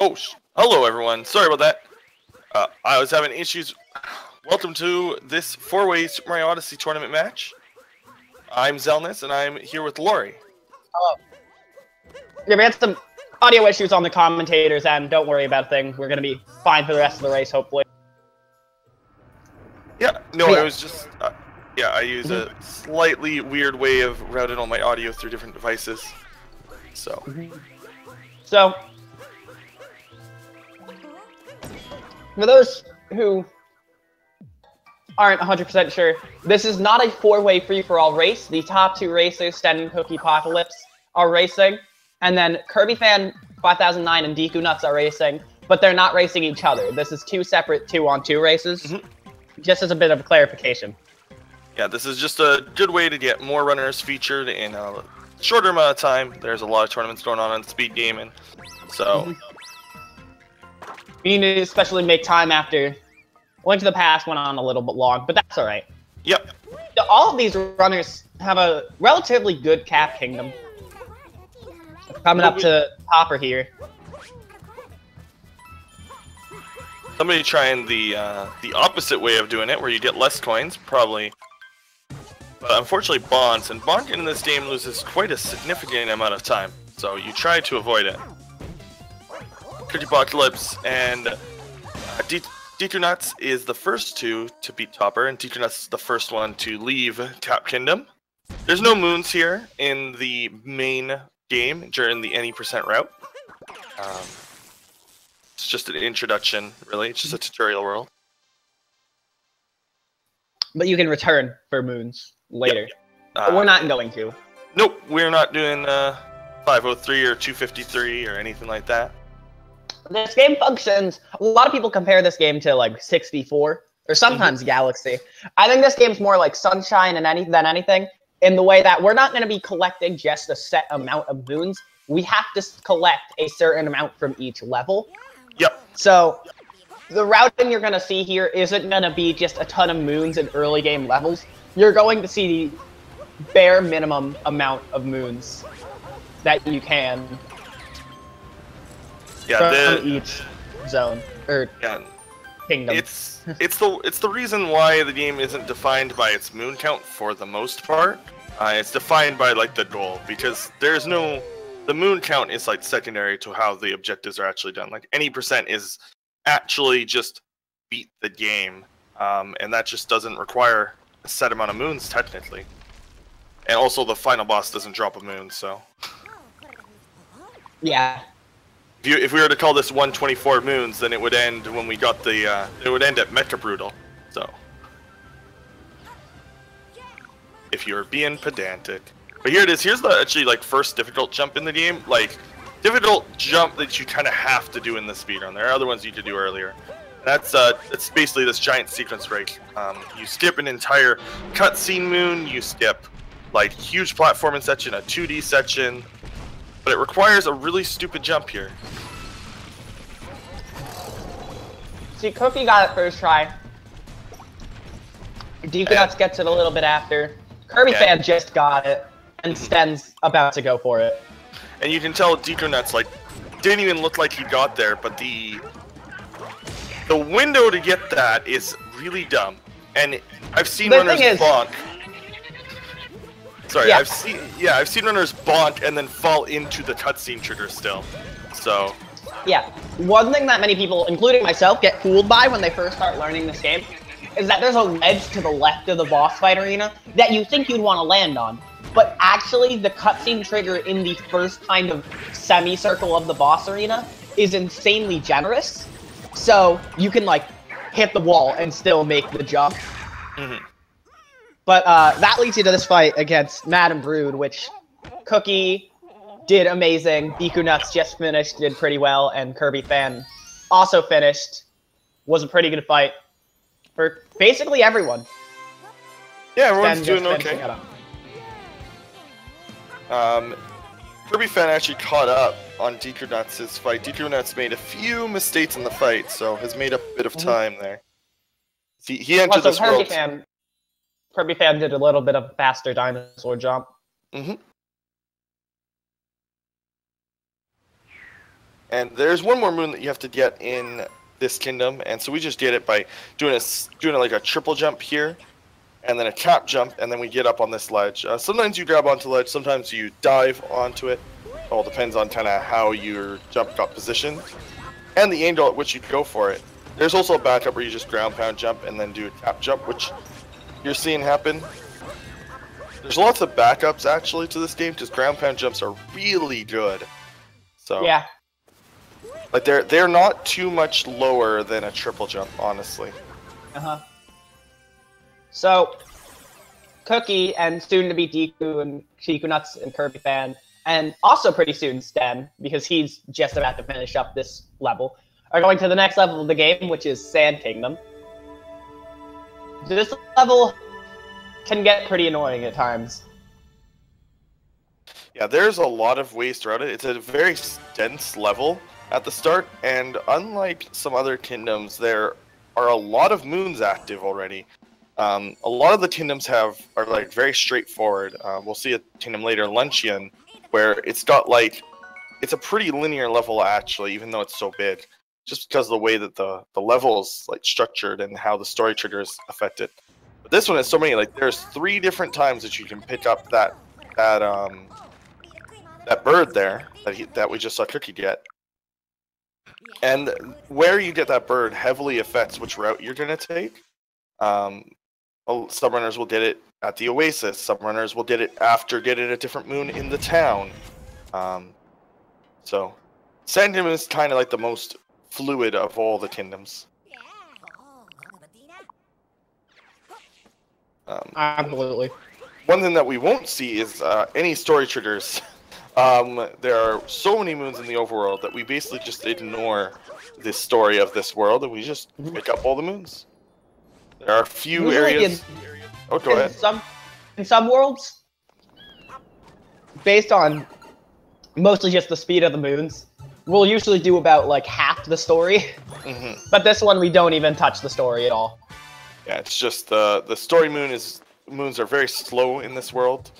Oh, hello everyone. Sorry about that. I was having issues. Welcome to this four-way Super Mario Odyssey tournament match. I'm Zelnus, and I'm here with Lori. Hello. Yeah, we had some audio issues on the commentators, and don't worry about a thing. We're going to be fine for the rest of the race, hopefully. Yeah, no, I was just... yeah, I use a slightly weird way of routing all my audio through different devices. So... So, for those who aren't 100% sure, this is not a four-way free-for-all race. The top two racers, Sten and Cookiepocalypse, are racing, and then Kirbyfan5009 and Deekunutz are racing, but they're not racing each other. This is two separate 2-on-2 races, just as a bit of a clarification. Yeah, this is just a good way to get more runners featured in a shorter amount of time. There's a lot of tournaments going on speed gaming, so... We need to especially make time after Link to the Past went on a little bit long, but that's alright. Yep. All of these runners have a relatively good cap kingdom. Coming up to Hopper here. Somebody trying the opposite way of doing it, where you get less coins, probably. But unfortunately, Bonds, and Bond in this game loses quite a significant amount of time, so you try to avoid it. Cookiepocalypse and Deekunutz is the first two to beat Topper, and Deekunutz is the first one to leave Cap Kingdom. There's no moons here in the main game during the any % route. It's just an introduction, really. It's just a tutorial world. But you can return for moons later. Yep. But we're not going to. Nope, we're not doing 503 or 253 or anything like that. This game functions... A lot of people compare this game to, like, 64, or sometimes Galaxy. I think this game's more like Sunshine than anything, in the way that we're not going to be collecting just a set amount of moons. We have to collect a certain amount from each level. Yep. So, the routing you're going to see here isn't going to be just a ton of moons in early game levels. You're going to see the bare minimum amount of moons that you can from each zone or kingdom. It's the reason why the game isn't defined by its moon count for the most part. It's defined by like the goal, because there's no... The moon count is like secondary to how the objectives are actually done. Like any % is actually just beat the game, and that just doesn't require a set amount of moons technically. And also the final boss doesn't drop a moon, so... Yeah. If we were to call this 124 moons, then it would end when we got the, it would end at Mecha Brutal, so. If you're being pedantic. But here it is, here's the actually, like, first difficult jump in the game. Like, difficult jump that you kind of have to do in the speedrun. There are other ones you could do earlier. That's, it's basically this giant sequence break. You skip an entire cutscene moon, you skip, like, huge platforming section, a 2D section. But it requires a really stupid jump here. See, Cookie got it first try. Deekunutz gets it a little bit after. Kirbyfan just got it, and Sten's about to go for it. And you can tell Deekunutz, like, didn't even look like he got there, but the window to get that is really dumb. And I've seen runners bonk. Sorry, I've seen runners bonk and then fall into the cutscene trigger still. So. Yeah, one thing that many people, including myself, get fooled by when they first start learning this game is that there's a ledge to the left of the boss fight arena that you think you'd want to land on. But actually, the cutscene trigger in the first kind of semicircle of the boss arena is insanely generous. So you can, like, hit the wall and still make the jump. But that leads you to this fight against Madam Brood, which Cookie did amazing, Deekunutz just finished, did pretty well, and Kirbyfan also finished. Was a pretty good fight for basically everyone. Yeah, everyone's doing okay. Kirbyfan actually caught up on Deekunutz's fight. Deekunutz made a few mistakes in the fight, so has made up a bit of time there. He entered this world... Kirbyfan did a little bit of faster dinosaur jump. And there's one more moon that you have to get in this kingdom, and so we just did it by doing like a triple jump here, and then a cap jump, and then we get up on this ledge. Sometimes you grab onto the ledge, sometimes you dive onto it. It all depends on kind of how your jump got positioned, and the angle at which you go for it. There's also a backup where you just ground pound jump and then do a cap jump, which you're seeing happen. There's lots of backups actually to this game because ground pound jumps are really good. So yeah, like they're not too much lower than a triple jump, honestly. So Cookie and soon to be Deekunutz and Kirbyfan, and also pretty soon Sten, because he's just about to finish up this level, are going to the next level of the game, which is Sand Kingdom. This level can get pretty annoying at times. Yeah, there's a lot of ways throughout it. It's a very dense level at the start, and unlike some other kingdoms, there are a lot of moons active already. A lot of the kingdoms are like very straightforward. We'll see a kingdom later, Luncheon, where it's got like, it's a pretty linear level actually, even though it's so big. Just because of the way that the level is like structured and how the story triggers affect it. But this one has so many, like there's 3 different times that you can pick up that bird there that we just saw Cookie get. And where you get that bird heavily affects which route you're gonna take. Some runners will get it at the Oasis. Some runners will get it after getting a different moon in the town. So Sand Kingdom is kind of like the most fluid of all the kingdoms. Absolutely. One thing that we won't see is any story triggers. There are so many moons in the overworld that we basically just ignore the story of this world and we just pick up all the moons. There are a few areas. Oh, go ahead. In some worlds, based on mostly just the speed of the moons, we'll usually do about like half the story. But this one we don't even touch the story at all. Yeah, it's just the story moons are very slow in this world.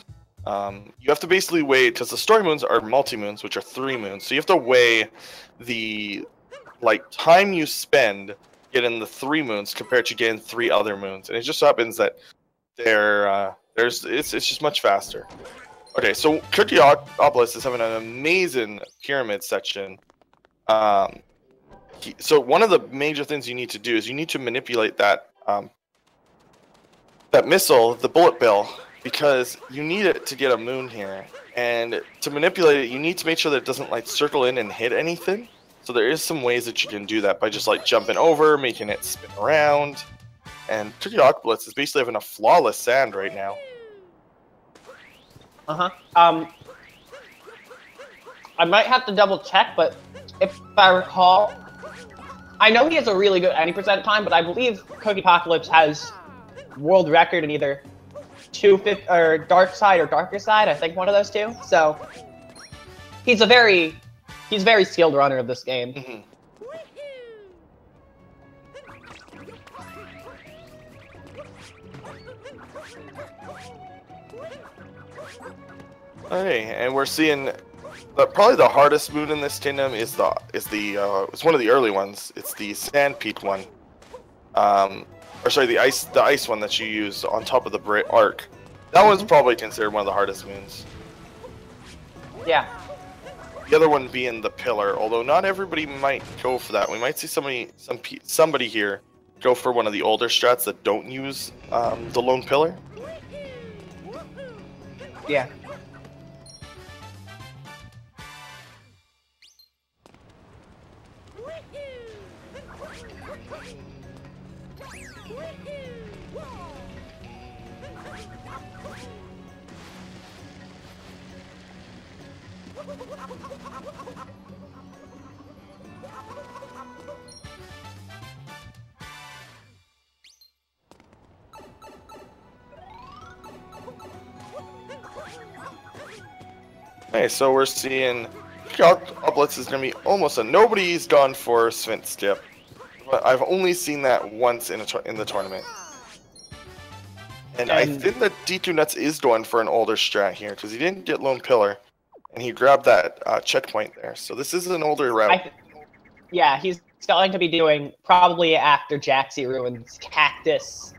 You have to basically weigh, because the story moons are multi-moons, which are 3 moons. So you have to weigh the time you spend getting the 3 moons compared to getting 3 other moons, and it just happens that it's just much faster. Okay, so Cookiepocalypse is having an amazing pyramid section. So one of the major things you need to do is you need to manipulate that missile, the bullet bill, because you need it to get a moon here. And to manipulate it, you need to make sure that it doesn't like circle in and hit anything. So there is some ways that you can do that by just like jumping over, making it spin around. And Cookiepocalypse is basically having a flawless sand right now. I might have to double check, but if I recall, I know he has a really good 90% time, but I believe Cookiepocalypse has world record in either 250 or dark side or darker side. I think one of those two. So he's a very skilled runner of this game. Okay, and we're seeing probably the hardest moon in this kingdom is it's one of the early ones. It's the Sand Peak one, or sorry, the ice one that you use on top of the arc. That one's probably considered one of the hardest moons. Yeah. The other one being the pillar, although not everybody might go for that. We might see somebody here go for one of the older strats that don't use the lone pillar. Yeah. Okay, so we're seeing Cookiepocalypse is going to be almost nobody's gone for Sphinx Skip. But I've only seen that once in the tournament. And I think that Deekunutz is going for an older strat here, because he didn't get Lone Pillar. and he grabbed that checkpoint there. So this is an older route. Yeah, he's going to be doing, probably after Jaxie ruins Cactus,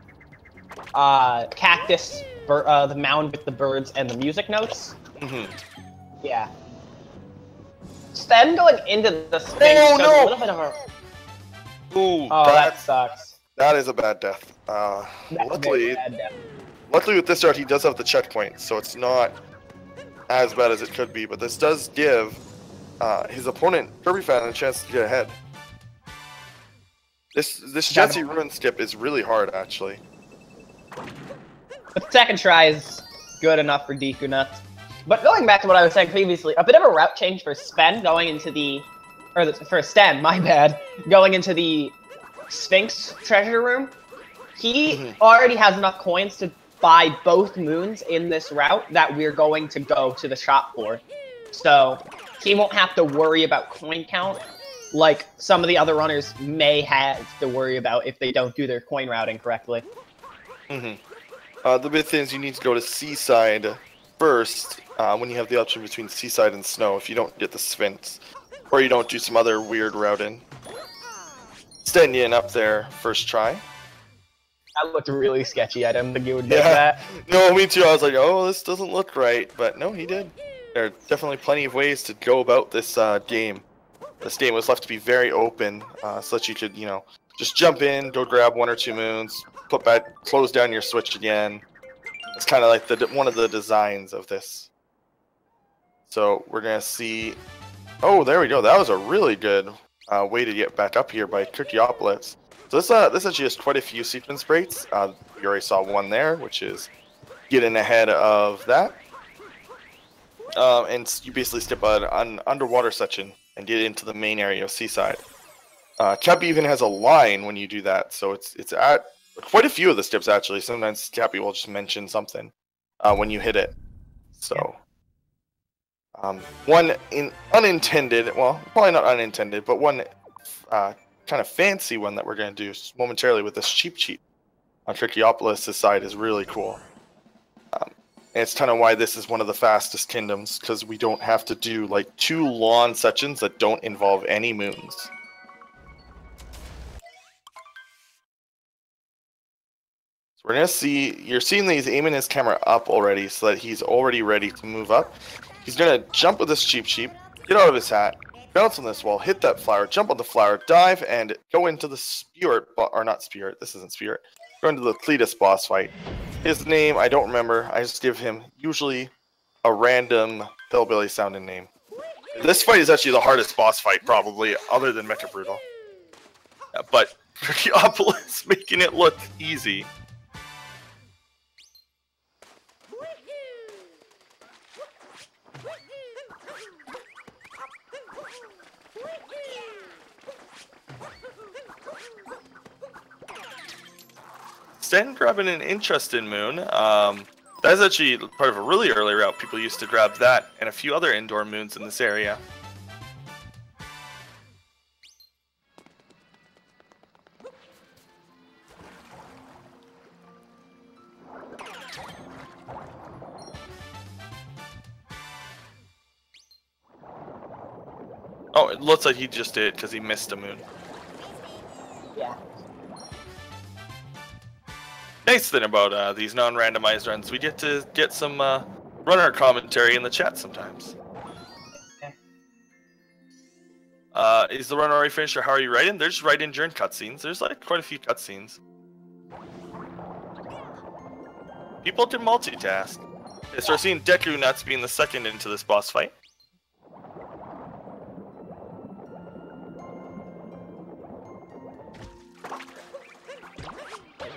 the mound with the birds and the music notes. Mm-hmm. Yeah. Sten going into the Sphinx Oh, no! a little bit of a... Ooh, oh, that sucks. That is a bad death. Luckily with this route, he does have the checkpoint, so it's not as bad as it could be. But this does give his opponent, Kirbyfan, a chance to get ahead. This Jesse Ruin skip is really hard, actually. The second try is good enough for Deekunutz. But going back to what I was saying previously, a bit of a route change for Sten going into the... for Sten, my bad. Going into the Sphinx treasure room. He already has enough coins to buy both moons in this route that we're going to go to the shop for. So, he won't have to worry about coin count like some of the other runners may have to worry about if they don't do their coin routing correctly. The big thing is you need to go to Seaside first when you have the option between Seaside and Snow if you don't get the Sphinx. Or you don't do some other weird routing. Sten up there, first try. That looked really sketchy. I didn't think you would get that. No, me too. I was like, oh, this doesn't look right. But no, he did. There are definitely plenty of ways to go about this game. This game was left to be very open, so that you could, just jump in, go grab 1 or 2 moons, put back, close down your switch again. It's kind of like one of the designs of this. So we're gonna see. Oh, there we go. That was a really good way to get back up here by Cookiepocalypse. So this actually has quite a few sequence breaks. You already saw one there, which is getting ahead of that. And you basically skip an underwater section and get into the main area of Seaside. Cappy even has a line when you do that, so it's at quite a few of the steps actually. Sometimes Cappy will just mention something when you hit it. So one unintended, well, probably not unintended, but one kind of fancy one that we're going to do momentarily with this cheap cheat on Cookiepocalypse's side is really cool. And it's kind of why this is one of the fastest kingdoms, because we don't have to do like 2 long sections that don't involve any moons. So we're going to see, you're seeing that he's aiming his camera up already so that he's already ready to move up. He's going to jump with this cheap cheap, get out of his hat, bounce on this wall, hit that flower, jump on the flower, dive, and go into the Spirit, or not Spirit, this isn't Spirit, go into the Cletus boss fight. His name, I don't remember, I just give him usually a random hillbilly sounding name. This fight is actually the hardest boss fight, probably, other than Mecha Brutal. But Cookiepocalypse making it look easy. Sten grabbing an interesting moon. That's actually part of a really early route. People used to grab that and a few other indoor moons in this area. Oh, it looks like he just did because he missed a moon. Yeah. Nice thing about these non-randomized runs, we get to get some runner commentary in the chat sometimes. Is the run already finished, or how are you writing? They're just writing during cutscenes. There's like quite a few cutscenes. People can multitask. Okay, so we're seeing Deekunutz being the second into this boss fight.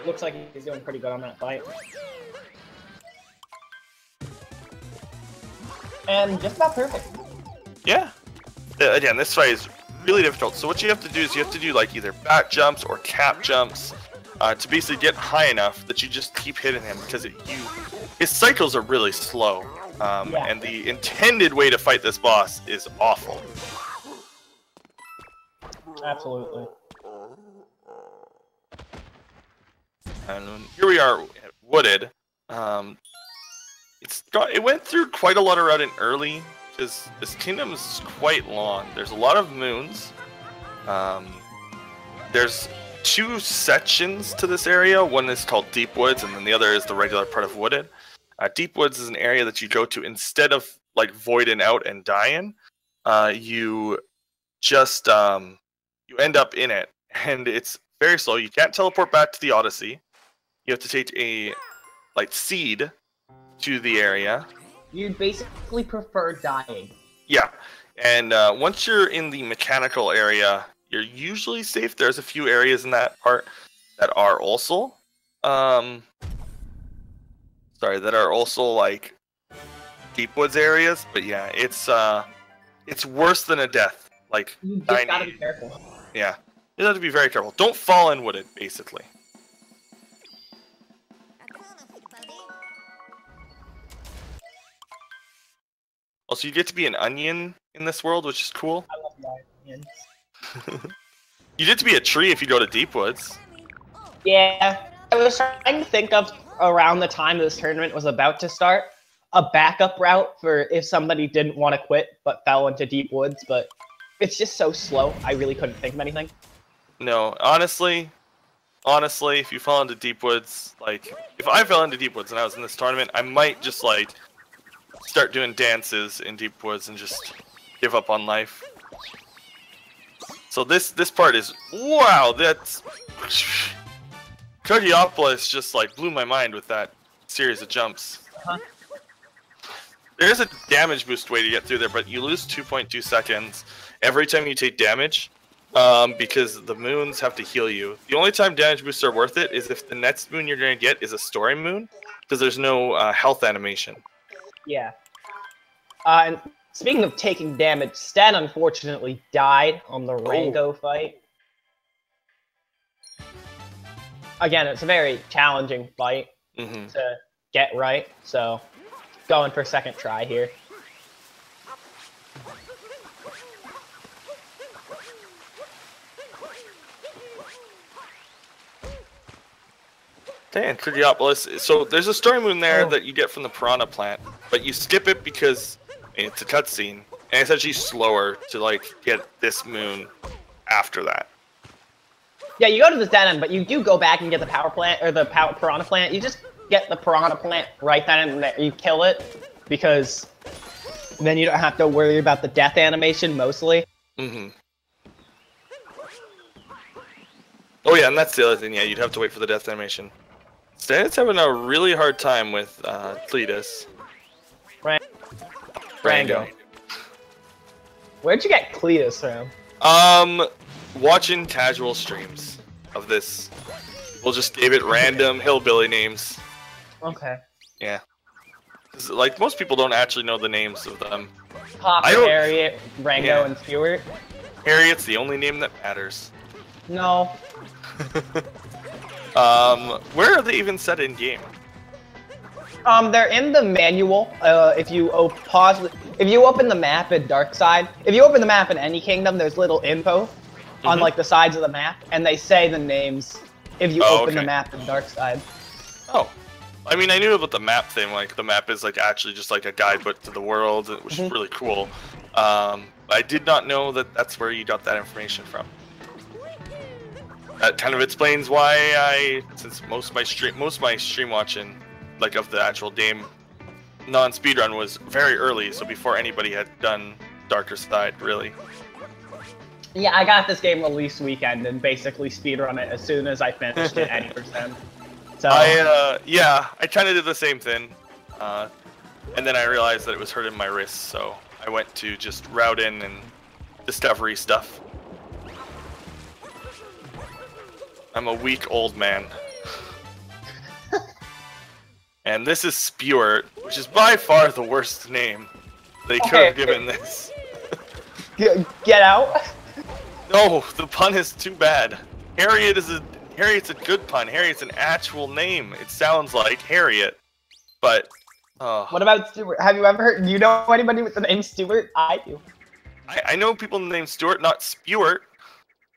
Looks like he's doing pretty good on that fight. And just about perfect. Yeah. Again, this fight is really difficult. So what you have to do is you have to do like either back jumps or cap jumps to basically get high enough that you just keep hitting him, because his cycles are really slow. And the intended way to fight this boss is awful. Absolutely. And here we are at Wooded. It went through quite a lot of routing early, because this kingdom is quite long. There's a lot of moons. There's 2 sections to this area. One is called Deep Woods, and then the other is the regular part of Wooded. Deep Woods is an area that you go to instead of like voiding out and dying. You just you end up in it, and it's very slow. You can't teleport back to the Odyssey. You have to take a like seed to the area. You basically prefer dying. Yeah, and once you're in the mechanical area, you're usually safe. There's a few areas in that part that are also, that are also like Deep Woods areas. But yeah, it's worse than a death. Like You just gotta be careful. Yeah, you have to be very careful. Don't fall in Wooded, basically. Also, you get to be an onion in this world, which is cool. I love the onions. You get to be a tree if you go to Deep Woods. Yeah, I was trying to think of around the time this tournament was about to start, a backup route for if somebody didn't want to quit but fell into Deep Woods, but it's just so slow, I really couldn't think of anything. No, honestly, if you fall into Deep Woods, like, if I fell into Deep Woods and I was in this tournament, I might just, like, start doing dances in Deep Woods and just give up on life. So this part is, wow, that's... Cookiepocalypse just, like, blew my mind with that series of jumps. There is a damage boost way to get through there, but you lose 2.2 seconds every time you take damage, because the moons have to heal you. The only time damage boosts are worth it is if the next moon you're going to get is a story moon, because there's no health animation. Yeah. And speaking of taking damage, Sten unfortunately died on the Rango fight. Again, it's a very challenging fight to get right, so going for second try here. Dang, Cookiepocalypse. So there's a story moon there that you get from the piranha plant, but you skip it because it's a cutscene, and it's actually slower to like get this moon after that. Yeah, you go to the dead end, but you do go back and get the power plant or the piranha plant. You just get the piranha plant right then and there. You kill it because then you don't have to worry about the death animation mostly. Oh yeah, and that's the other thing. Yeah, you'd have to wait for the death animation. Stan's having a really hard time with Cletus. Rango. Where'd you get Cletus from? Watching casual streams of this. We'll just give it random hillbilly names. Okay. Yeah. Like, most people don't actually know the names of them. Pop, Harriet, Rango, and Stewart. Harriet's the only name that matters. No. Where are they even set in game? They're in the manual. If you if you open the map in Dark Side, if you open the map in any kingdom, there's little info on like the sides of the map, and they say the names if you open the map in Dark Side. Oh, I mean, I knew about the map thing. Like, the map is like actually just like a guidebook to the world, which is really cool. I did not know that that's where you got that information from. That kind of explains why since most of my stream watching, like of the actual game, non-speedrun was very early, so before anybody had done Darker Side, really. Yeah, I got this game release weekend and basically speedrun it as soon as I finished it at 80%. So yeah, I kind of did the same thing, and then I realized that it was hurting my wrists, so I went to just route in and discovery stuff. I'm a weak old man. And this is Spewart, which is by far the worst name they could have given this. Get out? No, the pun is too bad. Harriet's a good pun. Harriet's an actual name. It sounds like Harriet, but what about Stewart? Have you ever heard? Do you know anybody with the name Stewart? I do. I know people named Stewart, not Spewart.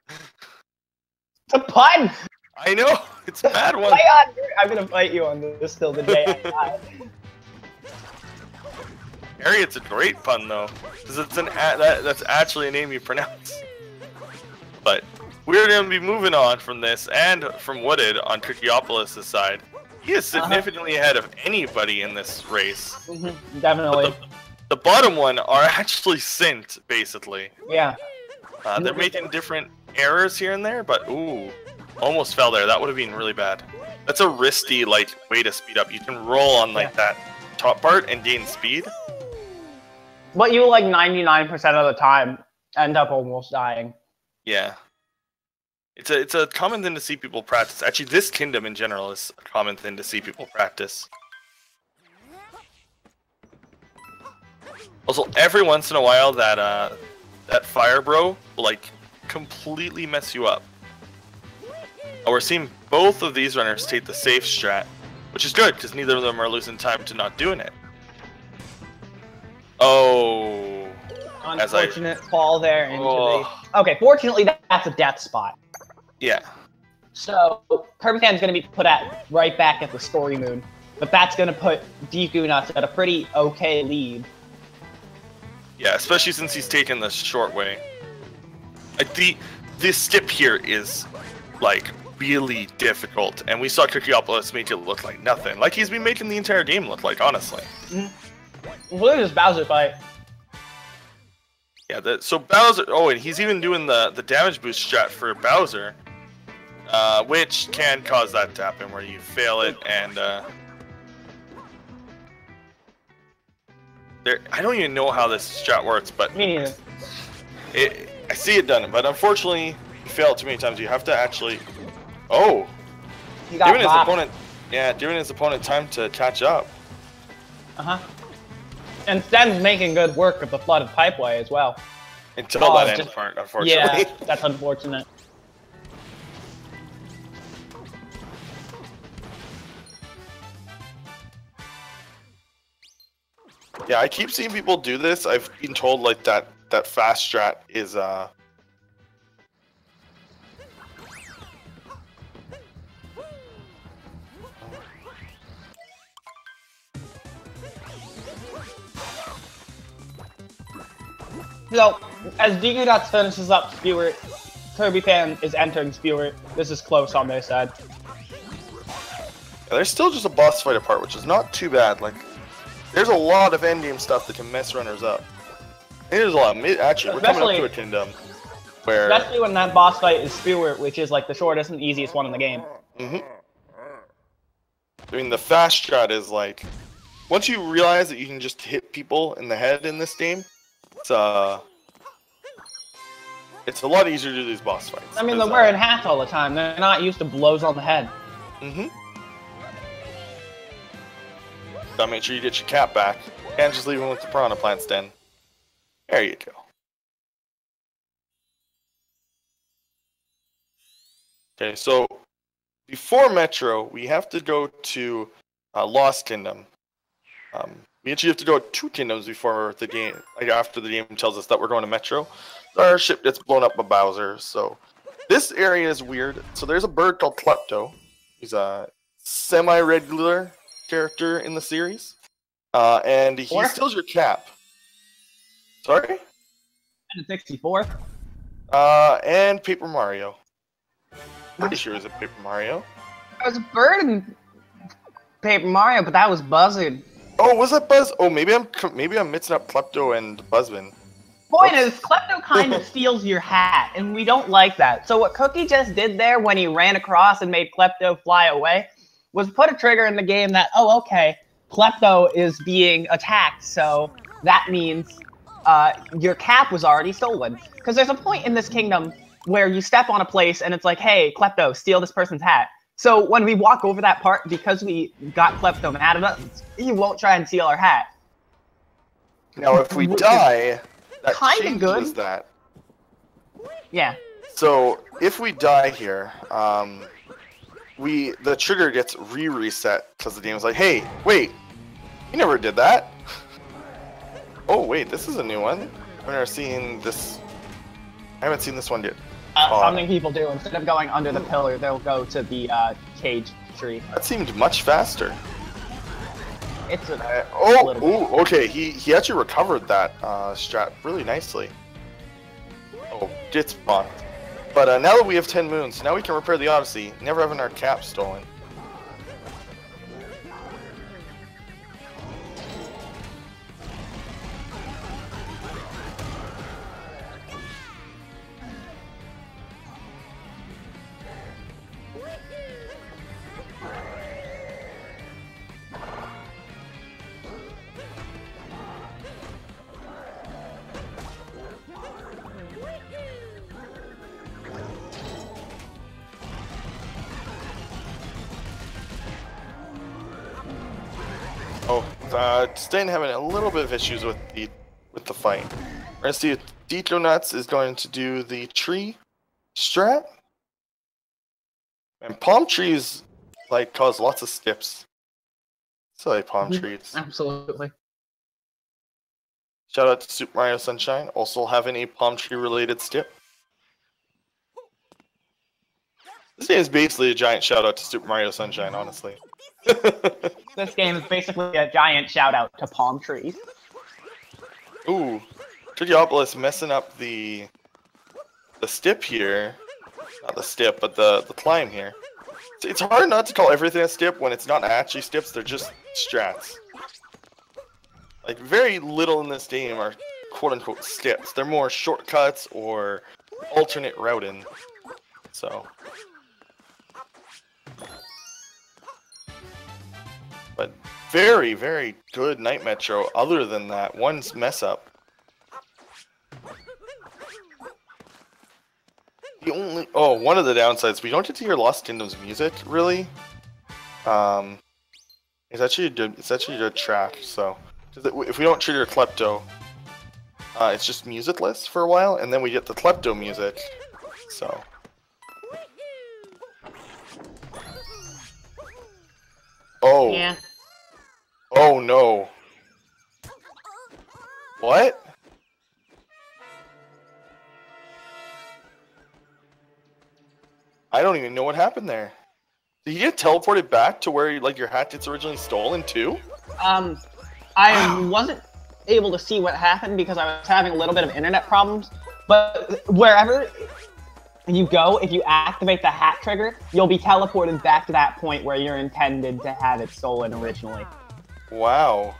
It's a pun. I know, it's a bad one. I'm gonna fight you on this till the day I die. Harriet's a great pun though, because it's that's actually a name you pronounce. But we're gonna be moving on from this and from Wooded on Cookiepocalypse's side. He is significantly ahead of anybody in this race. Definitely. The bottom one are actually synced, basically. Yeah. They're making different errors here and there, but ooh, almost fell there. That would have been really bad. That's a risky like way to speed up. You can roll on like that top part and gain speed. But you like 99% of the time end up almost dying. Yeah. It's a common thing to see people practice. Actually, this kingdom in general is a common thing to see people practice. Also, every once in a while, that fire bro will like completely mess you up. We're seeing both of these runners take the safe strat, which is good because neither of them are losing time to not doing it. Oh, unfortunate fall there into the. Okay, fortunately that's a death spot. Yeah. So Kirbyfan's gonna be put right back at the story moon, but that's gonna put Deekunutz at a pretty okay lead. Yeah, especially since he's taken the short way. Like this skip here is like really difficult, and we saw Cookiepocalypse make it look like nothing. Like he's been making the entire game look like, honestly. Look at this Bowser fight. Yeah, so Bowser. Oh, and he's even doing the damage boost strat for Bowser, which can cause that to happen where you fail it and. I don't even know how this strat works, but me neither. I see it done, but unfortunately, you fail it too many times. You have to actually. Oh, giving his opponent, giving his opponent time to catch up. And Sten's making good work of the flooded pipeway as well. Until that end part, unfortunately. Yeah, that's unfortunate. Yeah, I keep seeing people do this. I've been told like that fast strat is So, as Deekunutz finishes up Spewert, Kirbyfan is entering Spewert. This is close on their side. Yeah, there's still just a boss fight apart, which is not too bad. Like, there's a lot of endgame stuff that can mess runners up. There's a lot. Actually, we're coming up to a kingdom where... Especially when that boss fight is Spewert, which is like the shortest and easiest one in the game. I mean, the fast strat is like... Once you realize that you can just hit people in the head in this game, it's a lot easier to do these boss fights. I mean, they're wearing hats all the time. They're not used to blows on the head. Gotta make sure you get your cap back. Can't just leave him with the piranha plant, Sten. There you go. Okay, so before Metro, we have to go to Lost Kingdom. We actually have to go 2 kingdoms before the game, like after the game tells us that we're going to Metro. Our ship gets blown up by Bowser, so this area is weird. So there's a bird called Klepto. He's a semi-regular character in the series, and he steals your cap. Sorry? And 64. And Paper Mario. Pretty sure it's a Paper Mario. There was a bird in Paper Mario, but that was Buzzard. Oh, was that Buzz? Oh, maybe I'm mixing up Klepto and Buzzman. Point is, Klepto kind of steals your hat, and we don't like that. So what Cookie just did there when he ran across and made Klepto fly away was put a trigger in the game that, oh, okay, Klepto is being attacked, so that means your cap was already stolen. Because there's a point in this kingdom where you step on a place and it's like, hey, Klepto, steal this person's hat. So when we walk over that part, because we got Klepto mad at us, he won't try and steal our hat. Now, if we die, that kind of good. That. Yeah. So if we die here, the trigger gets reset because the game is like, hey, wait, you never did that. Oh wait, this is a new one. I've never seen this. I haven't seen this one yet. Something people do, instead of going under the pillar, they'll go to the cage tree. That seemed much faster. It's a okay. He actually recovered that strat really nicely. Oh, did spawn. But now that we have 10 moons, now we can repair the Odyssey, never having our cap stolen. Sten having a little bit of issues with the fight. We're gonna see if Deekunutz is going to do the tree strat. And palm trees like cause lots of stips. So like palm trees. Absolutely. Shout out to Super Mario Sunshine, also having a palm tree related stip. This game is basically a giant shout out to Super Mario Sunshine, honestly. This game is basically a giant shout out to palm trees. Ooh, Cookiepocalypse messing up the stip here. Not the stip, but the climb here. It's hard not to call everything a stip when it's not actually stips, they're just strats. Like, very little in this game are quote-unquote stips. They're more shortcuts or alternate routing. So... But very, very good Night Metro, other than that one mess up. The only... Oh, one of the downsides, we don't get to hear Lost Kingdom's music, really. It's actually a good track, so... If we don't trigger Klepto, it's just musicless for a while, and then we get the Klepto music, so... Oh. Yeah. Oh no. What? I don't even know what happened there. Did you get teleported back to where your hat gets originally stolen too? I wasn't able to see what happened because I was having a little bit of internet problems, but wherever you go, if you activate the hat trigger, you'll be teleported back to that point where you're intended to have it stolen originally. Wow.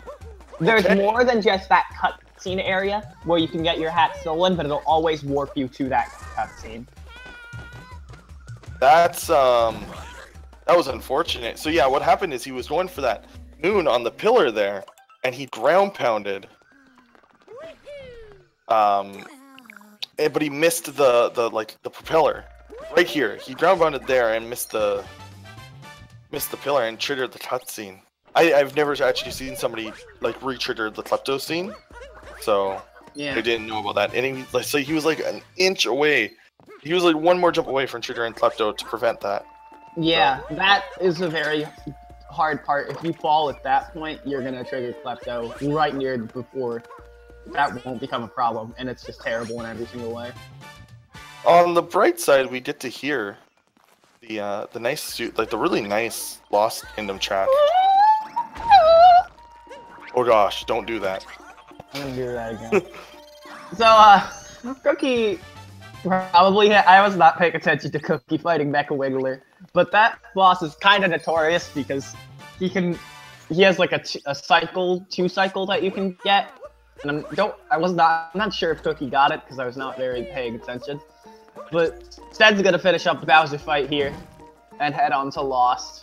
There's more than just that cutscene area where you can get your hat stolen, but it'll always warp you to that cutscene. That's, that was unfortunate. So yeah, what happened is he was going for that moon on the pillar there, and he ground pounded. But he missed the propeller right here. He ground pounded there and missed the pillar and triggered the cutscene. I've never actually seen somebody re-trigger the Klepto scene, so yeah. I didn't know about that. And he was like an inch away. He was like one more jump away from triggering Klepto to prevent that. Yeah, so. That is a very hard part. If you fall at that point, you're gonna trigger Klepto right near before. That won't become a problem, and it's just terrible in every single way. On the bright side, we get to hear the nice suit, the really nice Lost Kingdom track. Oh gosh, don't do that. I'm gonna do that again. So, Cookie probably, I was not paying attention to Cookie fighting Mecha Wiggler, but that boss is kind of notorious because he has like a cycle, 2-cycle that you can get. And I'm not sure if Cookie got it because I was not very paying attention. But Sten's gonna finish up the Bowser fight here and head on to Lost.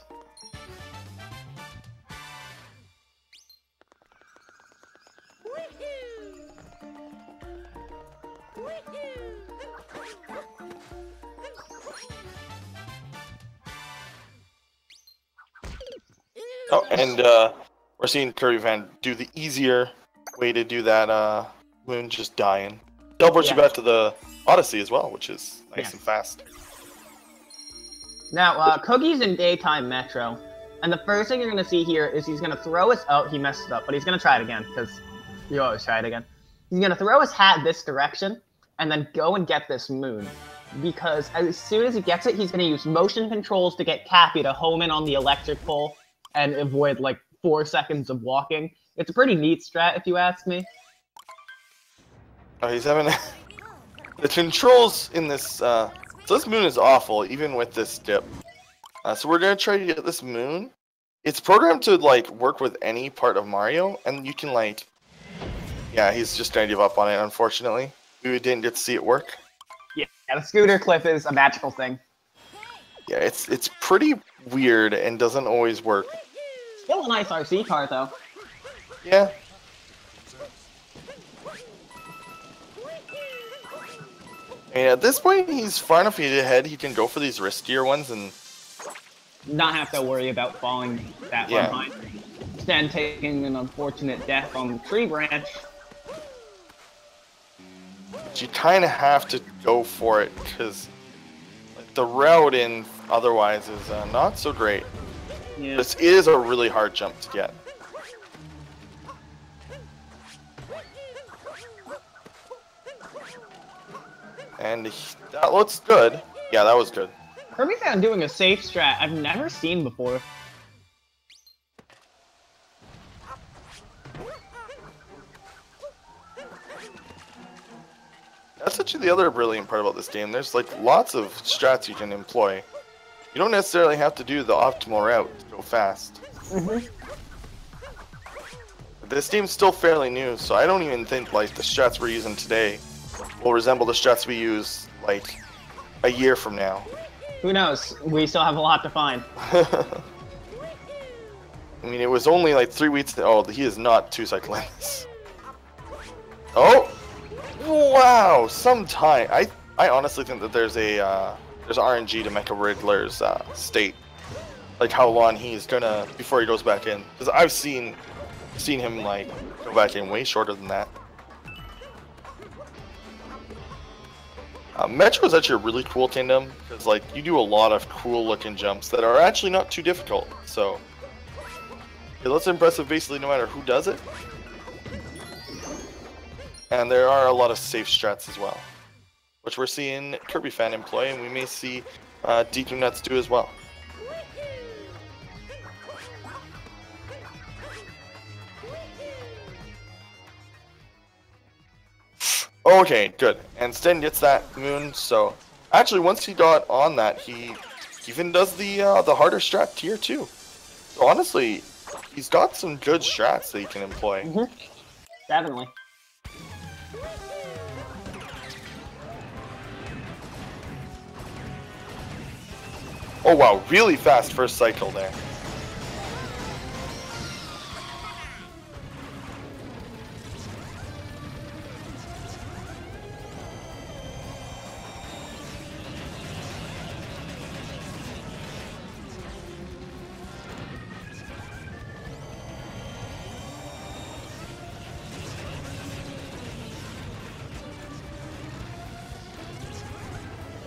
Oh, and we're seeing Kirbyfan do the easier way to do that moon, just dying. Teleports you back to the Odyssey as well, which is nice and fast. Now, Cookie's in daytime Metro, and the first thing you're going to see here is he's going to throw his... Oh, he messed it up, but he's going to try it again, because you always try it again. He's going to throw his hat this direction, and then go and get this moon. Because as soon as he gets it, he's going to use motion controls to get Cappy to home in on the electric pole, and avoid, 4 seconds of walking. It's a pretty neat strat, if you ask me. Oh, he's having the controls in this. So this moon is awful, even with this dip. So we're gonna try to get this moon. It's programmed to like work with any part of Mario, and you can like. Yeah, he's just gonna give up on it. Unfortunately, we didn't get to see it work. Yeah, the scooter clip is a magical thing. Yeah, it's pretty weird and doesn't always work. Still a nice RC car, though. Yeah. And at this point, he's far enough ahead. He can go for these riskier ones and not have to worry about falling that far behind. Sten taking an unfortunate death on the tree branch. But you kind of have to go for it because the route in otherwise is not so great. Yeah. This is a really hard jump to get. And that looks good. Yeah, that was good. Kirbyfan doing a safe strat I've never seen before. That's actually the other brilliant part about this game. There's like lots of strats you can employ. You don't necessarily have to do the optimal route to go fast. This game's still fairly new, so I don't even think like the strats we're using today will resemble the strats we use like a year from now. Who knows? We still have a lot to find. I mean, it was only like 3 weeks. Oh, he is not 2-cycle in this. Oh, wow! Sometime I honestly think that there's RNG to Mecha Riddler's state, like how long he's gonna before he goes back in. Because I've seen him like go back in way shorter than that. Metro is actually a really cool kingdom because like you do a lot of cool looking jumps that are actually not too difficult. So it looks impressive basically no matter who does it. And there are a lot of safe strats as well, which we're seeing Kirbyfan employ, and we may see Deekunutz do as well. Okay, good. And Sten gets that moon, so actually once he got on that, he even does the harder strat tier 2. So honestly, he's got some good strats that he can employ. Definitely. Oh wow, really fast first cycle there.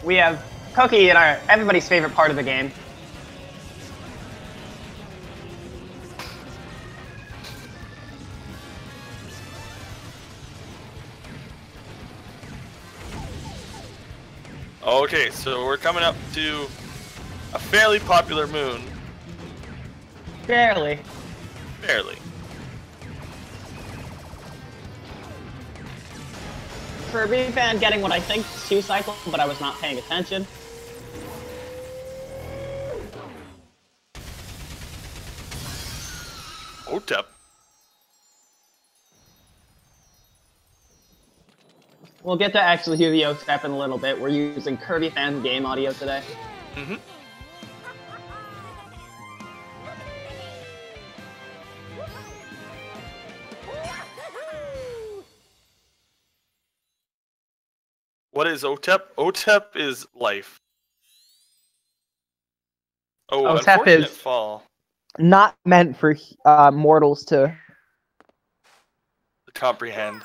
We have Cookie in everybody's favorite part of the game. Okay, so we're coming up to a fairly popular moon. Barely. Barely. Kirbyfan getting what I think is 2-cycle, but I was not paying attention. OTEP. We'll get to actually hear the OTEP in a little bit. We're using Kirbyfan's game audio today. What is OTEP? OTEP is life. Oh, OTEP unfortunate is fall. Not meant for mortals to Comprehend.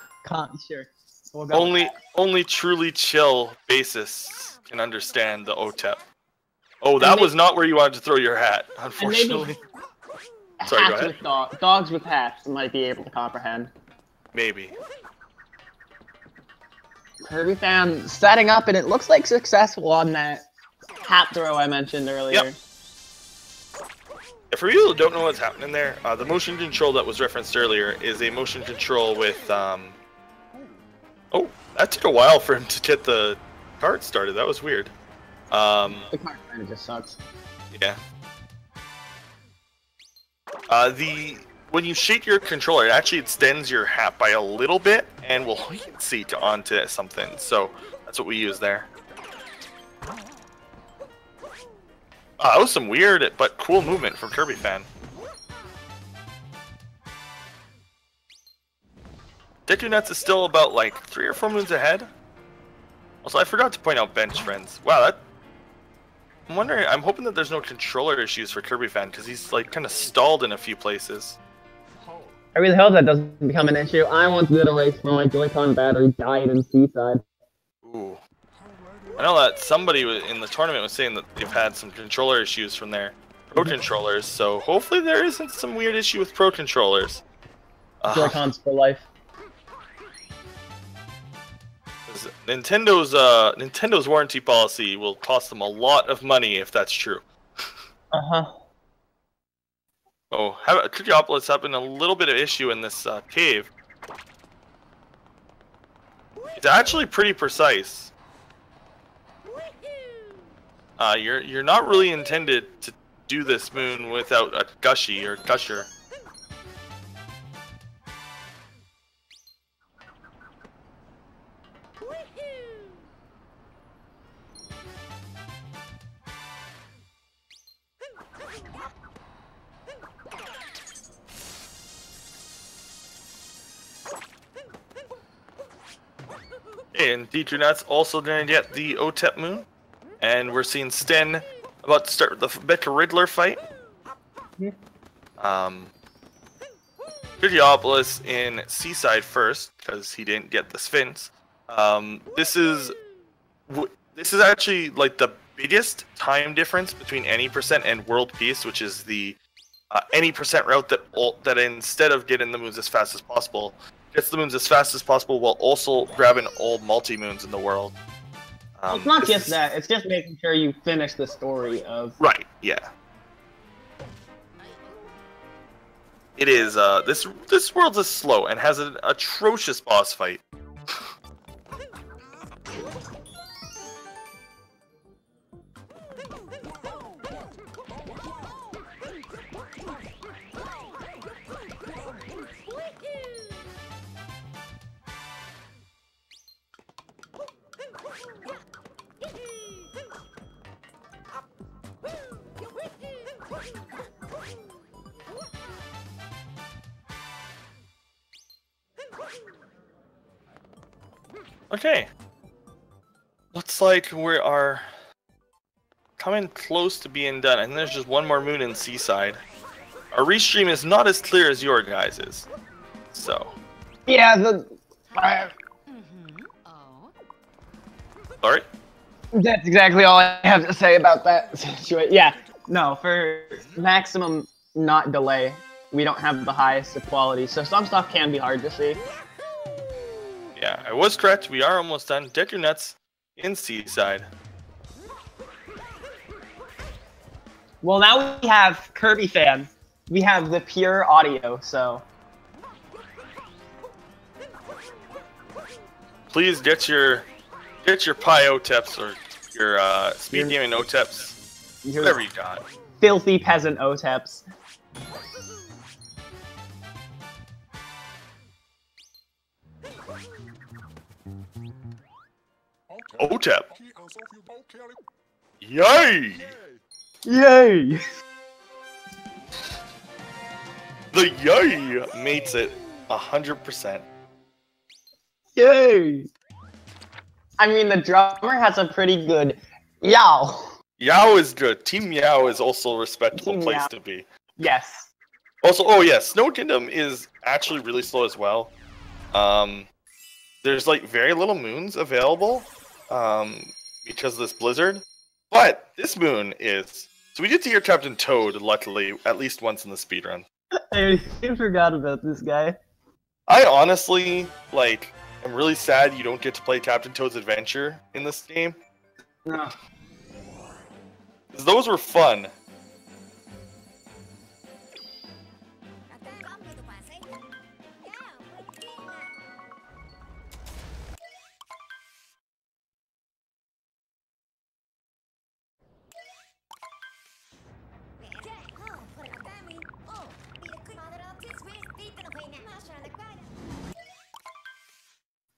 Sure. We'll Only truly chill bassists can understand the OTEP. Oh, that was not where you wanted to throw your hat, unfortunately. Sorry, go ahead. Dogs with hats might be able to comprehend. Maybe. Kirbyfan setting up, and it looks like successful on that hat throw I mentioned earlier. Yep. For people who don't know what's happening there, the motion control that was referenced earlier is a motion control with, oh, that took a while for him to get the cart started. That was weird. The cart kind of just sucks. Yeah. When you shake your controller, it actually extends your hat by a little bit and will heat seat onto something. So that's what we use there. That was some weird but cool movement from Kirbyfan. Deekunutz is still about like 3 or 4 moons ahead. Also, I forgot to point out bench friends. Wow, I'm wondering. I'm hoping that there's no controller issues for Kirbyfan because he's like kind of stalled in a few places. I really hope that doesn't become an issue. I once did a race where my Joy-Con battery died in Seaside. Ooh. I know that somebody in the tournament was saying that they've had some controller issues from their Pro controllers, so hopefully there isn't some weird issue with Pro controllers. Joy-Cons for life. Nintendo's warranty policy will cost them a lot of money if that's true. Oh, Cookiepocalypse having a little bit of issue in this cave. It's actually pretty precise. You're not really intended to do this moon without a gushy or gusher. And Deekunutz also didn't get the OTEP moon. And we're seeing Sten about to start the Becca Riddler fight. Cookiepocalypse in Seaside first, because he didn't get the Sphinx. This is actually like the biggest time difference between any percent and World Peace, which is the any percent route that instead of getting the moons as fast as possible, gets the moons as fast as possible while also grabbing all multi-moons in the world. It's not just that, it's just making sure you finish the story of... Right, yeah. It is, this world is slow and has an atrocious boss fight. Okay. Looks like we are coming close to being done, and there's just one more moon in Seaside. Our restream is not as clear as your guys' is. So. Yeah, Sorry? That's exactly all I have to say about that situation. Yeah, no, for maximum not delay, we don't have the highest quality, so some stuff can be hard to see. Yeah, I was correct. We are almost done. Deekunutz in Seaside. Well, now we have Kirbyfan. We have the pure audio, so... Please get your Pi OTEPs or your speed gaming OTEPs. Whatever you got. Filthy peasant OTEPs. OTEP. Yay! Yay! The yay makes it 100%. Yay! I mean, the drummer has a pretty good yow. Yow is good. Team Yow is also a respectable Team place Yow. to be. Yes. Also, oh yeah, Snow Kingdom is actually really slow as well. There's like very little moons available because of this blizzard. But this moon is... So we get to hear Captain Toad, luckily, at least once in the speedrun. I forgot about this guy. I honestly, like, am really sad you don't get to play Captain Toad's Adventure in this game. No. 'Cause those were fun.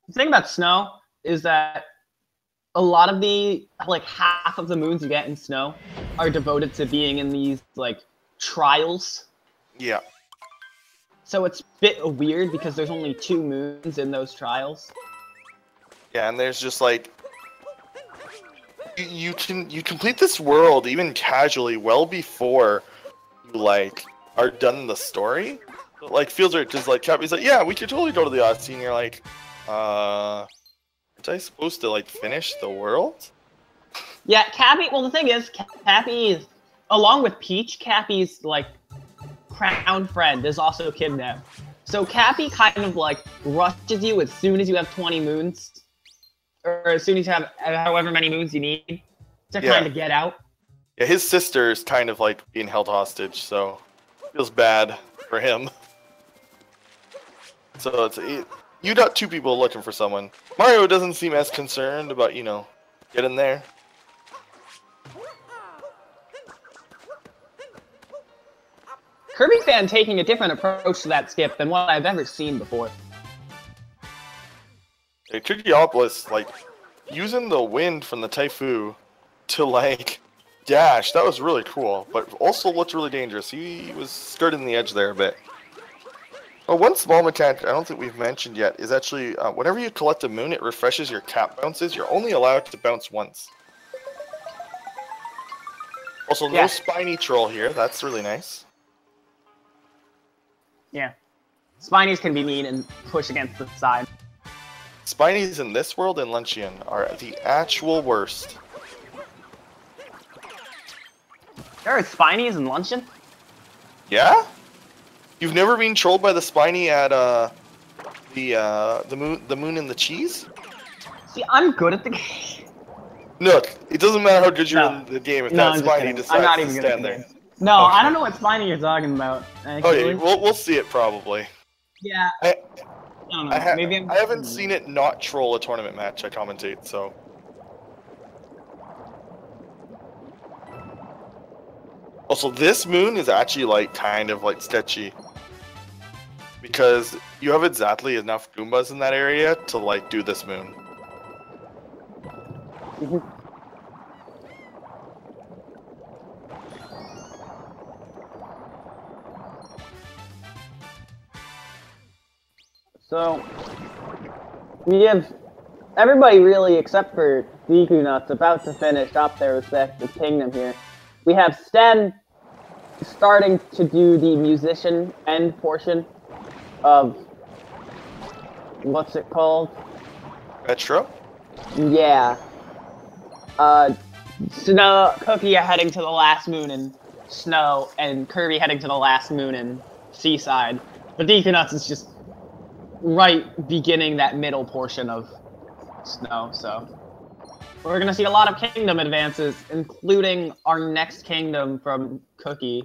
The thing about Snow is that a lot of the, like, half of the moons you get in Snow are devoted to being in these, like, trials. Yeah. So it's a bit weird because there's only 2 moons in those trials. Yeah, and there's just like you complete this world even casually well before you like are done in the story. Like feels like just like Cappy's like, yeah, we could totally go to the Odyssey, and you're like, aren't I supposed to like finish the world? Yeah, Cappy. Well, the thing is, Cappy is, along with Peach, Cappy's like crown friend is also kidnapped. So Cappy kind of like rushes you as soon as you have 20 moons, or as soon as you have however many moons you need to kind of get out. Yeah, his sister is kind of like being held hostage, so feels bad for him. So it's you got 2 people looking for someone. Mario doesn't seem as concerned about, you know, getting there. Kirbyfan taking a different approach to that skip than what I've ever seen before. Yeah, Cookiepocalypse, like, using the wind from the Typhoon to, like, dash, that was really cool, but also looked really dangerous. He was skirting the edge there a bit. Well, one small mechanic I don't think we've mentioned yet is actually, whenever you collect a moon, it refreshes your cap bounces. You're only allowed to bounce once. Also, no spiny troll here. That's really nice. Yeah. Spinies can be mean and push against the side. Spinies in this world and Luncheon are the actual worst. There are Spinies in Luncheon? Yeah? You've never been trolled by the Spiny at the moon and the cheese? See, I'm good at the game. Look, it doesn't matter how good you're in the game if that Spiny decides to stand there. No, okay. I don't know what Spiny you're talking about. Actually. Okay, we'll see it probably. Yeah. I don't know. Maybe I haven't seen it not troll a tournament match I commentate, so. Also, this moon is actually like kind of like sketchy. Because you have exactly enough Goombas in that area to like do this moon. So, we have everybody really, except for Deekunutz, about to finish up their respective kingdom here. We have Sten starting to do the musician end portion of, what's it called? Metro? Yeah. Snow, Cookie heading to the last moon in Snow, and Kirby heading to the last moon in Seaside. But Deekunutz is just right beginning that middle portion of Snow, so we're gonna see a lot of kingdom advances, including our next kingdom from Cookie.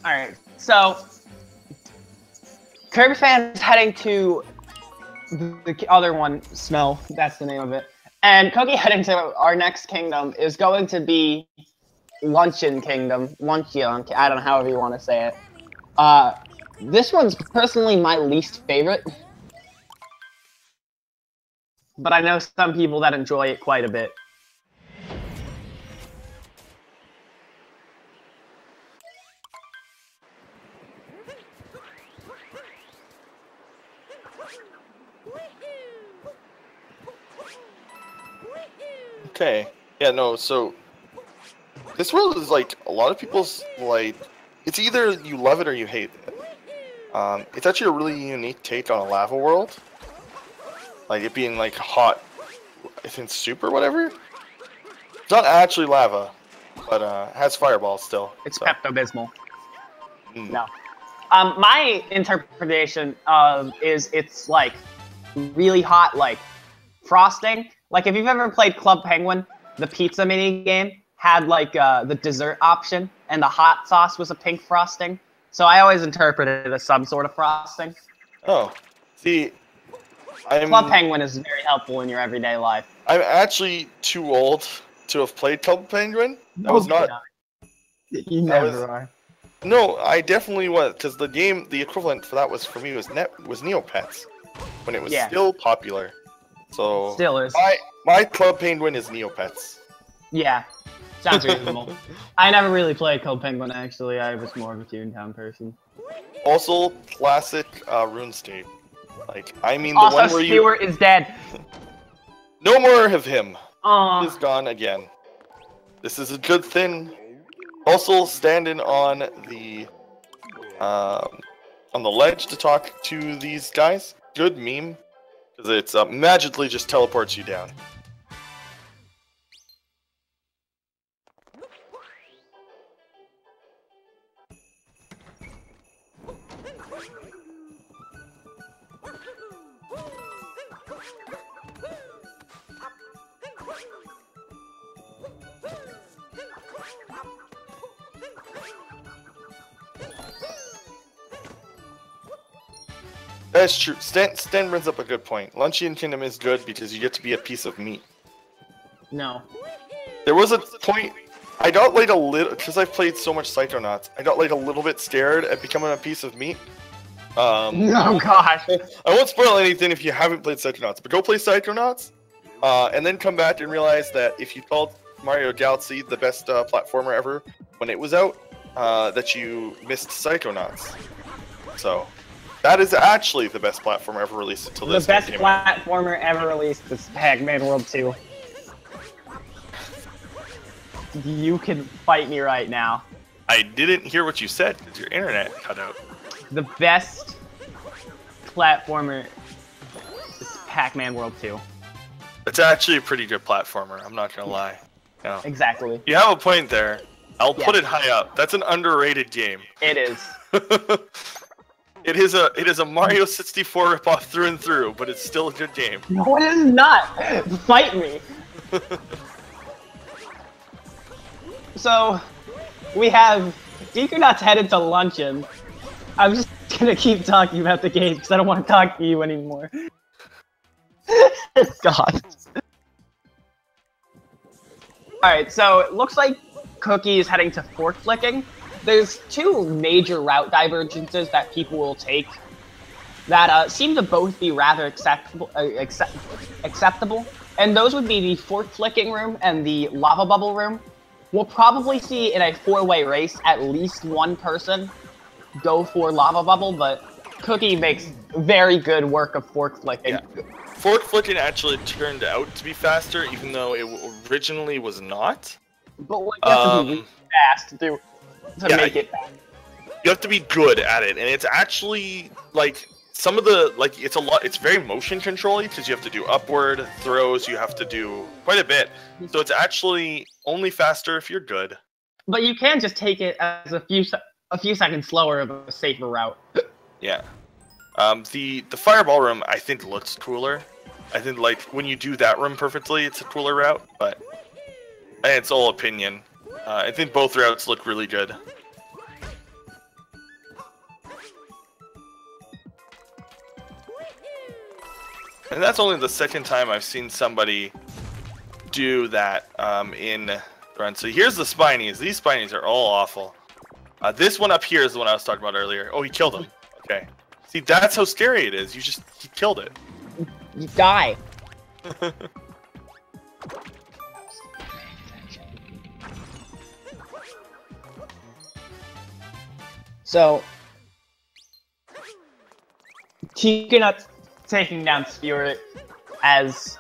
Alright, so Kirbyfan is heading to the other one, Snow, that's the name of it. And Cookie heading to our next kingdom is going to be Luncheon Kingdom. Luncheon, I don't know however you want to say it. This one's personally my least favorite. But I know some people that enjoy it quite a bit. Okay. Yeah, no, so this world is like a lot of people's like it's either you love it or you hate it. It's actually a really unique take on a lava world. Like it being like hot, I think soup or whatever. It's not actually lava, but has fireballs still. It's Pepto-Bismol. No. My interpretation is it's like really hot, like frosting. Like if you've ever played Club Penguin, the pizza mini game had like the dessert option, and the hot sauce was a pink frosting. So I always interpret it as some sort of frosting. Oh, see, Club Penguin is very helpful in your everyday life. I'm actually too old to have played Club Penguin. That was not. You never are. No, I definitely was, because the game, the equivalent for that was for me was Neopets, when it was still popular. So still is. My Club Penguin is Neopets. Yeah, sounds reasonable. I never really played Club Penguin actually. I was more of a Toontown person. Also, classic RuneScape. Like, I mean, also, the one where Stewart is dead. No more of him. He's gone again. This is a good thing. Also, standing on the ledge to talk to these guys. Good meme, because it's magically just teleports you down. That's true. Sten brings up a good point. Luncheon Kingdom is good because you get to be a piece of meat. No. There was a point, I got like a little, because I've played so much Psychonauts, I got like a little bit scared at becoming a piece of meat. Oh gosh. I won't spoil anything if you haven't played Psychonauts, but go play Psychonauts, and then come back and realize that if you called Mario Galaxy the best platformer ever when it was out, that you missed Psychonauts. So, that is actually the best platformer ever released until this. The best platformer ever released is Pac-Man World 2. You can fight me right now. I didn't hear what you said because your internet cut out. The best platformer is Pac-Man World 2. It's actually a pretty good platformer, I'm not gonna lie. No. Exactly. You have a point there. I'll put it high up. That's an underrated game. It is. It is a Mario 64 ripoff through and through, but it's still a good game. No, it is not. Fight me. So, we have Deekunutz headed to luncheon. I'm just gonna keep talking about the game because I don't want to talk to you anymore. God. Alright, so it looks like Cookie is heading to fork flicking. There's two major route divergences that people will take that seem to both be rather acceptable, and those would be the fork flicking room and the lava bubble room. We'll probably see in a four-way race at least one person go for lava bubble, but Cookie makes very good work of fork flicking. Yeah. Fork flicking actually turned out to be faster, even though it originally was not. But like, you have to be fast to make it fast. You have to be good at it, and it's actually like some of the it's very motion control-y because you have to do upward throws, you have to do quite a bit. So it's actually only faster if you're good. But you can just take it as a few seconds slower of a safer route. Yeah. The fireball room I think looks cooler. I think like when you do that room perfectly, it's a cooler route, but it's all opinion. I think both routes look really good. And that's only the second time I've seen somebody do that in run. So here's the Spinies. These Spinies are all awful. This one up here is the one I was talking about earlier. Oh, he killed him. Okay. See, that's how scary it is. He killed it. You die. So, Deekunutz taking down Spirit as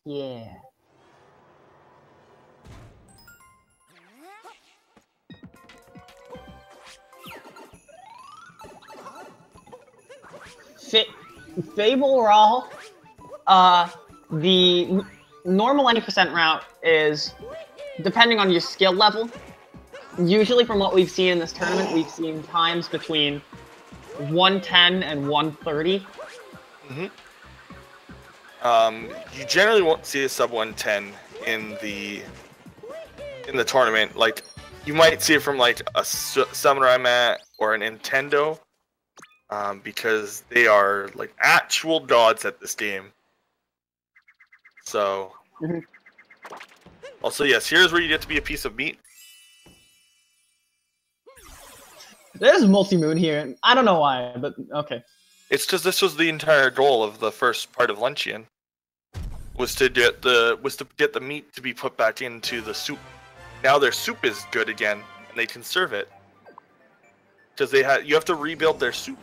yeah. Fable Raw, the normal 90% route is, depending on your skill level, usually from what we've seen in this tournament, we've seen times between 110 and 130. You generally won't see a sub 110 in the tournament. Like, you might see it from like a Samurai Mat or a Nintendo, because they are like actual gods at this game. So, also yes, here's where you get to be a piece of meat. There's multi-moon here. I don't know why, but okay. It's because this was the entire goal of the first part of Luncheon, was to get the meat to be put back into the soup. Now their soup is good again, and they can serve it. Because you have to rebuild their soup.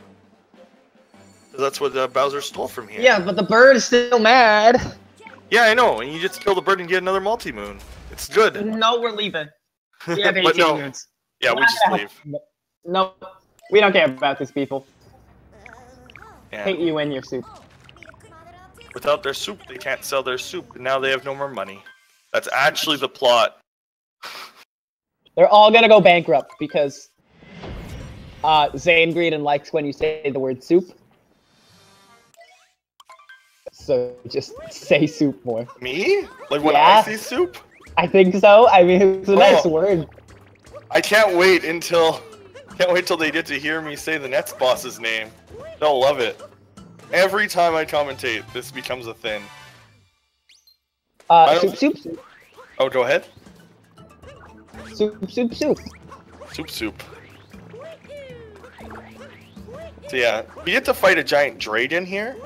That's what Bowser stole from here. Yeah, but the bird is still mad. Yeah, I know, and you just kill the bird and get another multi-moon. It's good. No, we're leaving. We have 18 moons. Yeah, we just leave. No, we don't care about these people. Yeah. Hate you and your soup. Without their soup, they can't sell their soup, and now they have no more money. That's actually the plot. They're all gonna go bankrupt because Zane Greedon likes when you say the word soup. So just say soup more. Me? Like when I say soup? I think so. I mean, it's a nice word. I can't wait until they get to hear me say the next boss's name. They'll love it. Every time I commentate, this becomes a thing. Soup. Oh, go ahead. Soup. Soup. So yeah, we get to fight a giant dragon here,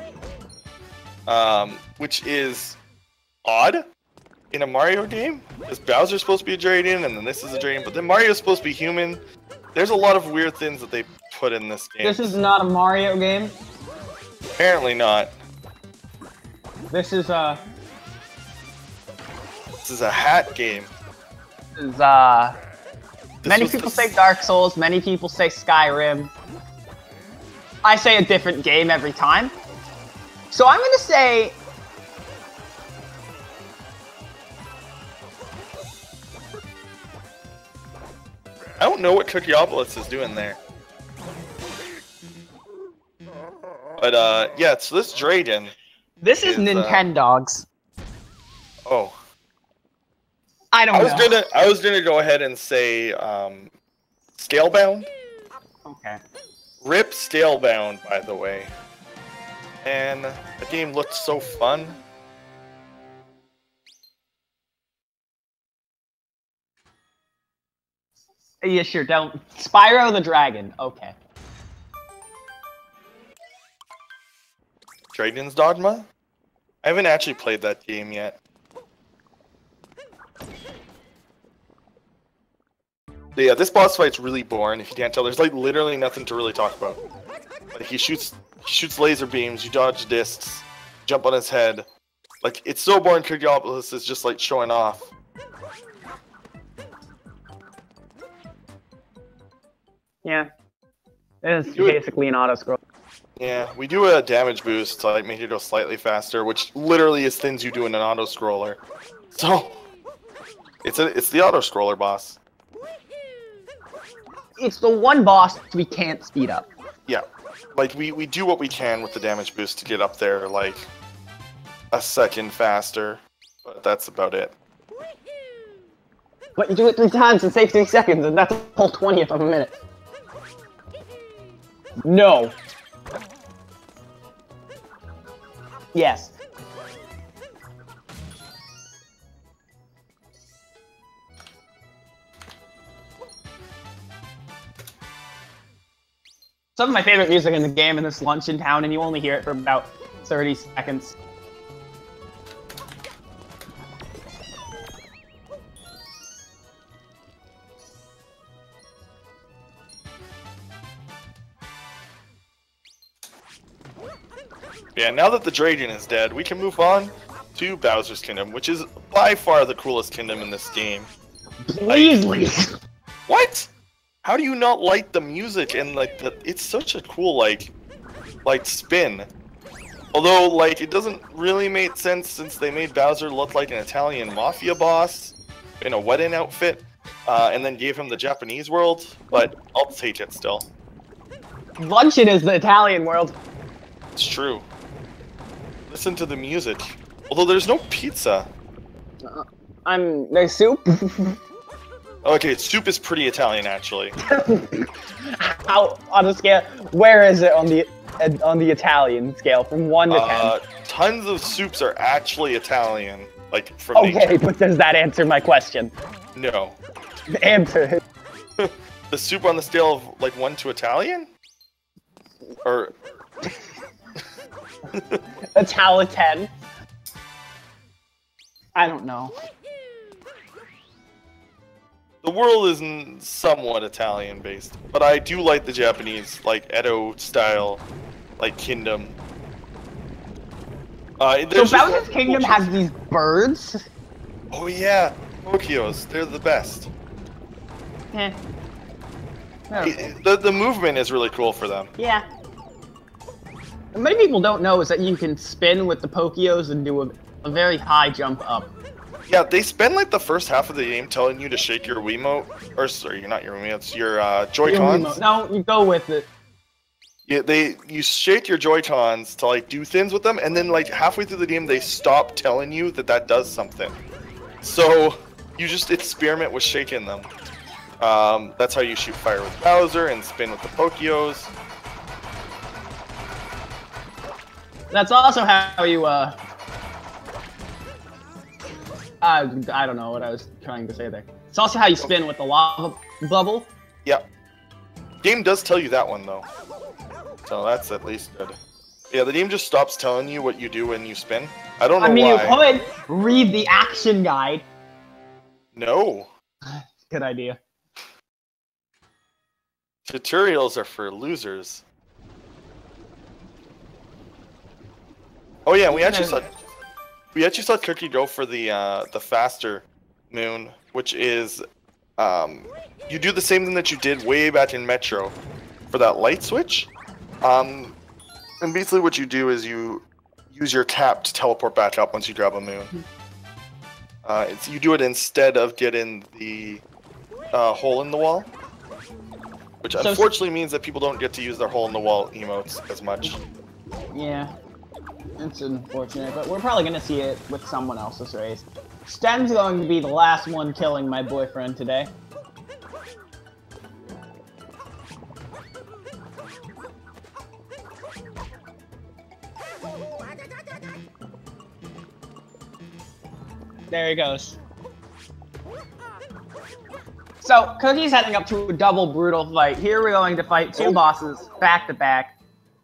which is odd in a Mario game. Because Bowser's supposed to be a dragon, and then this is a dragon, but then Mario's supposed to be human. There's a lot of weird things that they put in this game. This is not a Mario game. Apparently not. This is a hat game. Many people say Dark Souls, many people say Skyrim. I say a different game every time. So I'm gonna say... I don't know what Cookiepocalypse is doing there. But, yeah, so this dragon... This is Nintendogs. Oh. I don't know. I was gonna go ahead and say, Scalebound? Okay. RIP Scalebound, by the way. And the game looked so fun. Yeah, sure, don't. Spyro the Dragon, okay. Dragon's Dogma? I haven't actually played that game yet. But yeah, this boss fight's really boring, if you can't tell. There's like literally nothing to really talk about. Like he shoots laser beams, you dodge discs, jump on his head. Like, it's so boring. Cookiepocalypse is just like showing off. Yeah. It is basically an auto-scroll. Yeah, we do a damage boost to like make it go slightly faster, which literally is things you do in an auto-scroller. So, it's the auto-scroller boss. It's the one boss we can't speed up. Yeah, like we do what we can with the damage boost to get up there like a second faster, but that's about it. But you do it 3 times in 60 seconds, and that's a whole 20th of a minute. No. Yes. Some of my favorite music in the game in this lunch in town, and you only hear it for about 30 seconds. Yeah, now that the dragon is dead, we can move on to Bowser's Kingdom, which is by far the coolest kingdom in this game. Please. What? How do you not like the music and like it's such a cool like spin. Although, like, it doesn't really make sense since they made Bowser look like an Italian mafia boss in a wedding outfit, and then gave him the Japanese world, but I'll take it still. Luncheon is the Italian world. It's true. Listen to the music. Although there's no pizza. There's soup. Okay, soup is pretty Italian, actually. How, on the scale, where is it on the Italian scale, from 1 to 10? Tons of soups are actually Italian, like, from Okay, nature. but does that answer my question? No. Answer. The soup on the scale of, like, 1 to Italian? Or... Italian 10? I don't know. The world is somewhat Italian-based, but I do like the Japanese, like, Edo-style, like, kingdom. So Bowser's Kingdom has these birds? Oh yeah, Pokios, they're the best. Eh. The movement is really cool for them. Yeah. What many people don't know is that you can spin with the Pokios and do a very high jump up. Yeah, they spend like the first half of the game telling you to shake your Wiimote, or sorry, not your Wiimote, it's your Joy-Cons. No, you go with it. Yeah, you shake your Joy-Cons to like do things with them, and then like halfway through the game they stop telling you that does something. So you just experiment with shaking them. That's how you shoot fire with Bowser and spin with the Pokios. That's also how you I don't know what I was trying to say there. It's also how you spin with the lava bubble. Yeah. Game does tell you that one though. So that's at least good. Yeah, the game just stops telling you what you do when you spin. I don't know why. I mean, you could read the action guide. No. Good idea. Tutorials are for losers. Oh yeah, we actually saw Cookie go for the faster moon, which is you do the same thing that you did way back in Metro for that light switch. And basically what you do is you use your tap to teleport back up once you grab a moon. You do it instead of getting the hole in the wall, which unfortunately means that people don't get to use their hole in the wall emotes as much. Yeah. It's unfortunate, but we're probably gonna see it with someone else's race. Sten's going to be the last one killing my boyfriend today. There he goes. So, Cookie's heading up to a double brutal fight. Here we're going to fight two bosses back to back.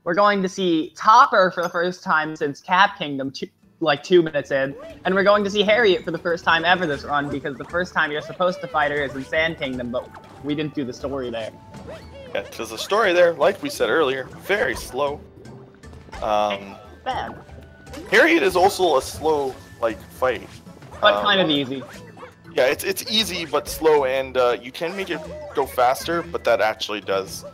We're going to see Topper for the first time since Cap Kingdom, like 2 minutes in. And we're going to see Harriet for the first time ever this run, because the first time you're supposed to fight her is in Sand Kingdom, but we didn't do the story there. Yeah, because the story there, like we said earlier, very slow. Bad. Harriet is also a slow, like, fight. But kind of easy. Yeah, it's easy but slow, and you can make it go faster, but that actually does,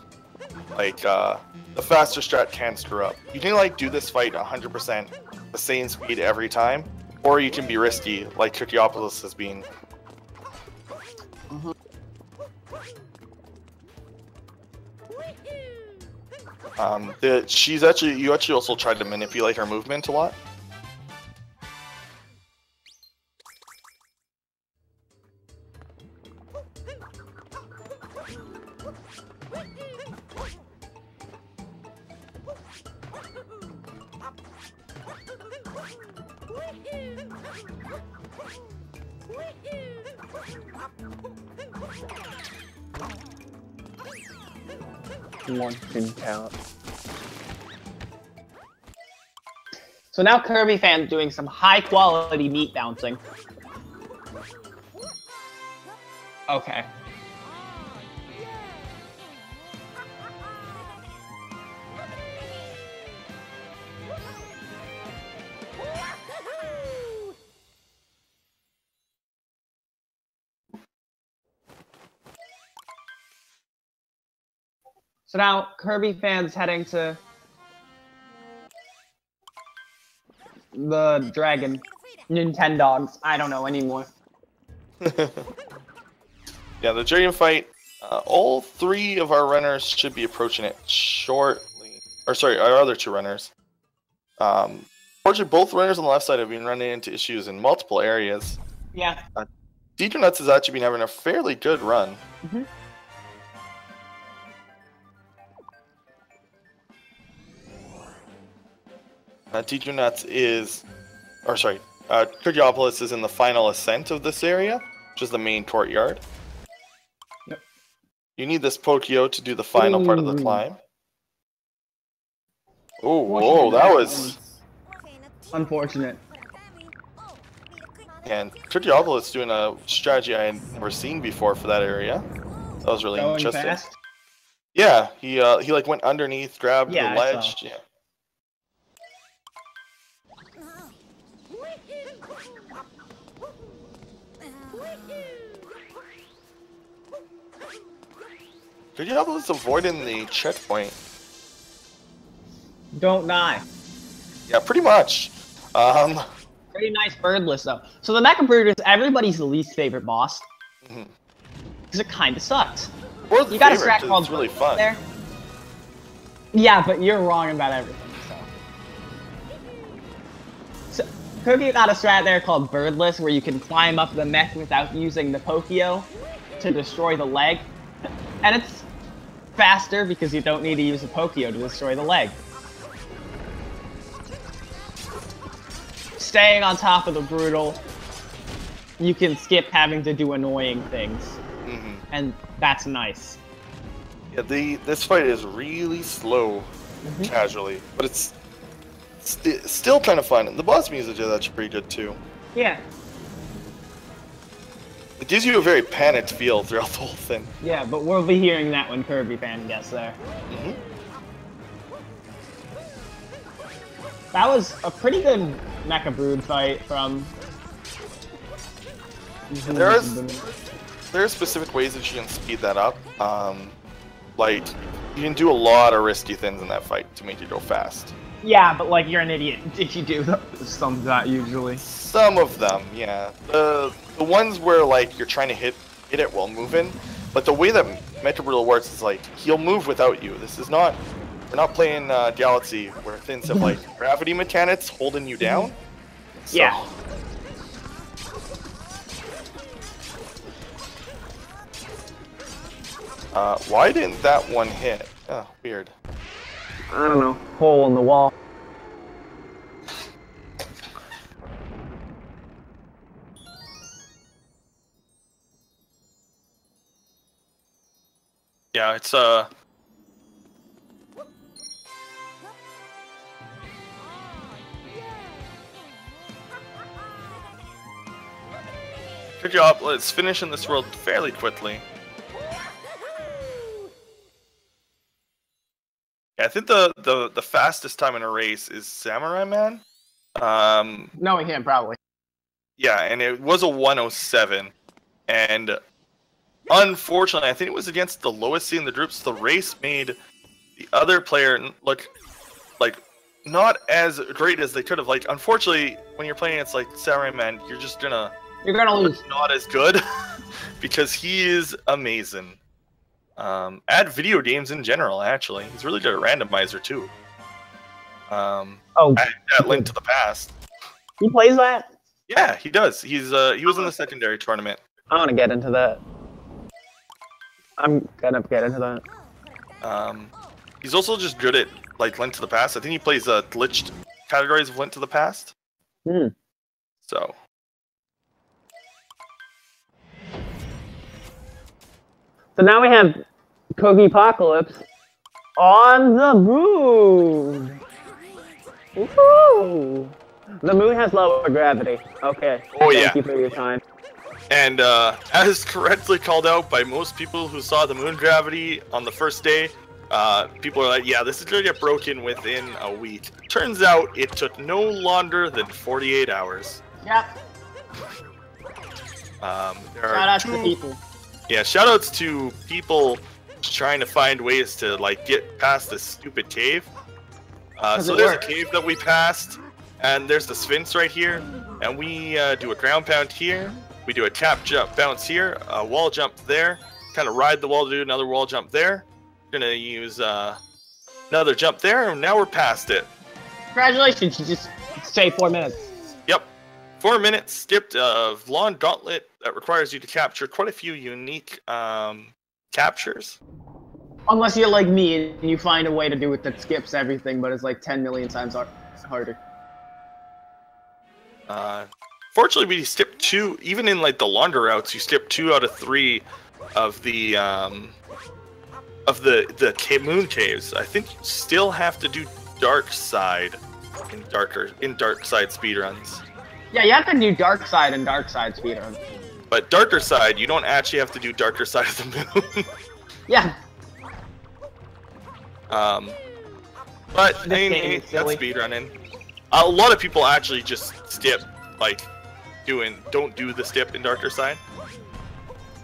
like, the faster strat can screw up. You can like do this fight 100% the same speed every time, or you can be risky, like Cookiepocalypse has been. You actually also tried to manipulate her movement a lot. One can count. So now Kirbyfan's doing some high quality meat bouncing. Okay. So now Kirbyfan's heading to the dragon. Nintendogs. I don't know anymore. Yeah, the dragon fight. All 3 of our runners should be approaching it shortly. Or sorry, our other 2 runners. Fortunately, both runners on the left side have been running into issues in multiple areas. Yeah. Deekunutz has actually been having a fairly good run. Mm-hmm. Deekunutz is, or sorry, Cookiepocalypse is in the final ascent of this area, which is the main courtyard. Yep. You need this Pokio to do the final part of the climb. Oh, whoa, that was unfortunate. And Cookiepocalypse is doing a strategy I had never seen before for that area. That was really interesting. Fast? Yeah, he like went underneath, grabbed the ledge. Yeah. Cookiepocalypse is avoiding the checkpoint. Don't die. Yeah, pretty much. Pretty nice birdless though. So the Mecha Brood is everybody's least favorite boss. Because it kind of sucks. Well, you got a strat called it's really fun. There. Yeah, but you're wrong about everything. So Cookie got a strat there called Birdless, where you can climb up the mech without using the Pokio to destroy the leg, and it's faster because you don't need to use a Pokio to destroy the leg. Staying on top of the Brutal, you can skip having to do annoying things, and that's nice. Yeah, this fight is really slow, casually, but it's still kind of fun. And the boss music is actually pretty good too. Yeah. It gives you a very panicked feel throughout the whole thing. Yeah, but we'll be hearing that when Kirbyfan gets there. That was a pretty good Mecha Brood fight from... There are specific ways that you can speed that up. Like, you can do a lot of risky things in that fight to make it go fast. Yeah, but like, you're an idiot if you do some of that usually. Some of them, yeah. The ones where like you're trying to hit it while moving, but the way that Mecha Brood works is like, he'll move without you. This is not... We're not playing Galaxy where things have like gravity mechanics holding you down. So. Yeah. Why didn't that one hit? Oh, weird. I don't know. Hole in the wall. Yeah, it's Good job. Let's finish in this world fairly quickly. Yeah, I think the fastest time in a race is Samurai Man. Knowing him, probably. Yeah, and it was a 107. And unfortunately, I think it was against the lowest seed in the groups. The race made the other player look like not as great as they could have. Like, unfortunately, when you're playing against like Samurai Man, you're gonna lose. Not as good because he is amazing. At video games in general, actually, he's really good at randomizer too. At Link to the Past. He plays that? Yeah, he does. He was in the secondary tournament. I want to get into that. I'm gonna get into that. He's also just good at like Link to the Past. I think he plays glitched categories of Link to the Past. So. So now we have Cookiepocalypse on the moon. Woohoo! The moon has lower gravity. Okay. Oh yeah. Thank you for your time. And as correctly called out by most people who saw the moon gravity on the first day, people are like, yeah, this is gonna get broken within a week. Turns out it took no longer than 48 hours. Yep. Shout out to the people. Yeah, shoutouts to people trying to find ways to like get past this stupid cave. So there's a cave that we passed, And there's the Sphinx right here, and we do a ground pound here. We do a tap jump bounce here, a wall jump there. Kind of ride the wall to do another wall jump there. Gonna use another jump there, and now we're past it. Congratulations, you just stay 4 minutes. Yep. 4 minutes skipped of Lawn Gauntlet that requires you to capture quite a few unique captures. Unless you're like me and you find a way to do it that skips everything, but it's like 10 million times harder. Fortunately, we skipped 2. Even in like the longer routes, you skip 2 out of 3 of the moon caves. I think you still have to do dark side in dark side speedruns. Yeah, you have to do dark side and dark side speedruns. But darker side, you don't actually have to do darker side of the moon. Yeah. But I mean, that's speedrunning. A lot of people actually just skip, like, don't do the skip in darker side.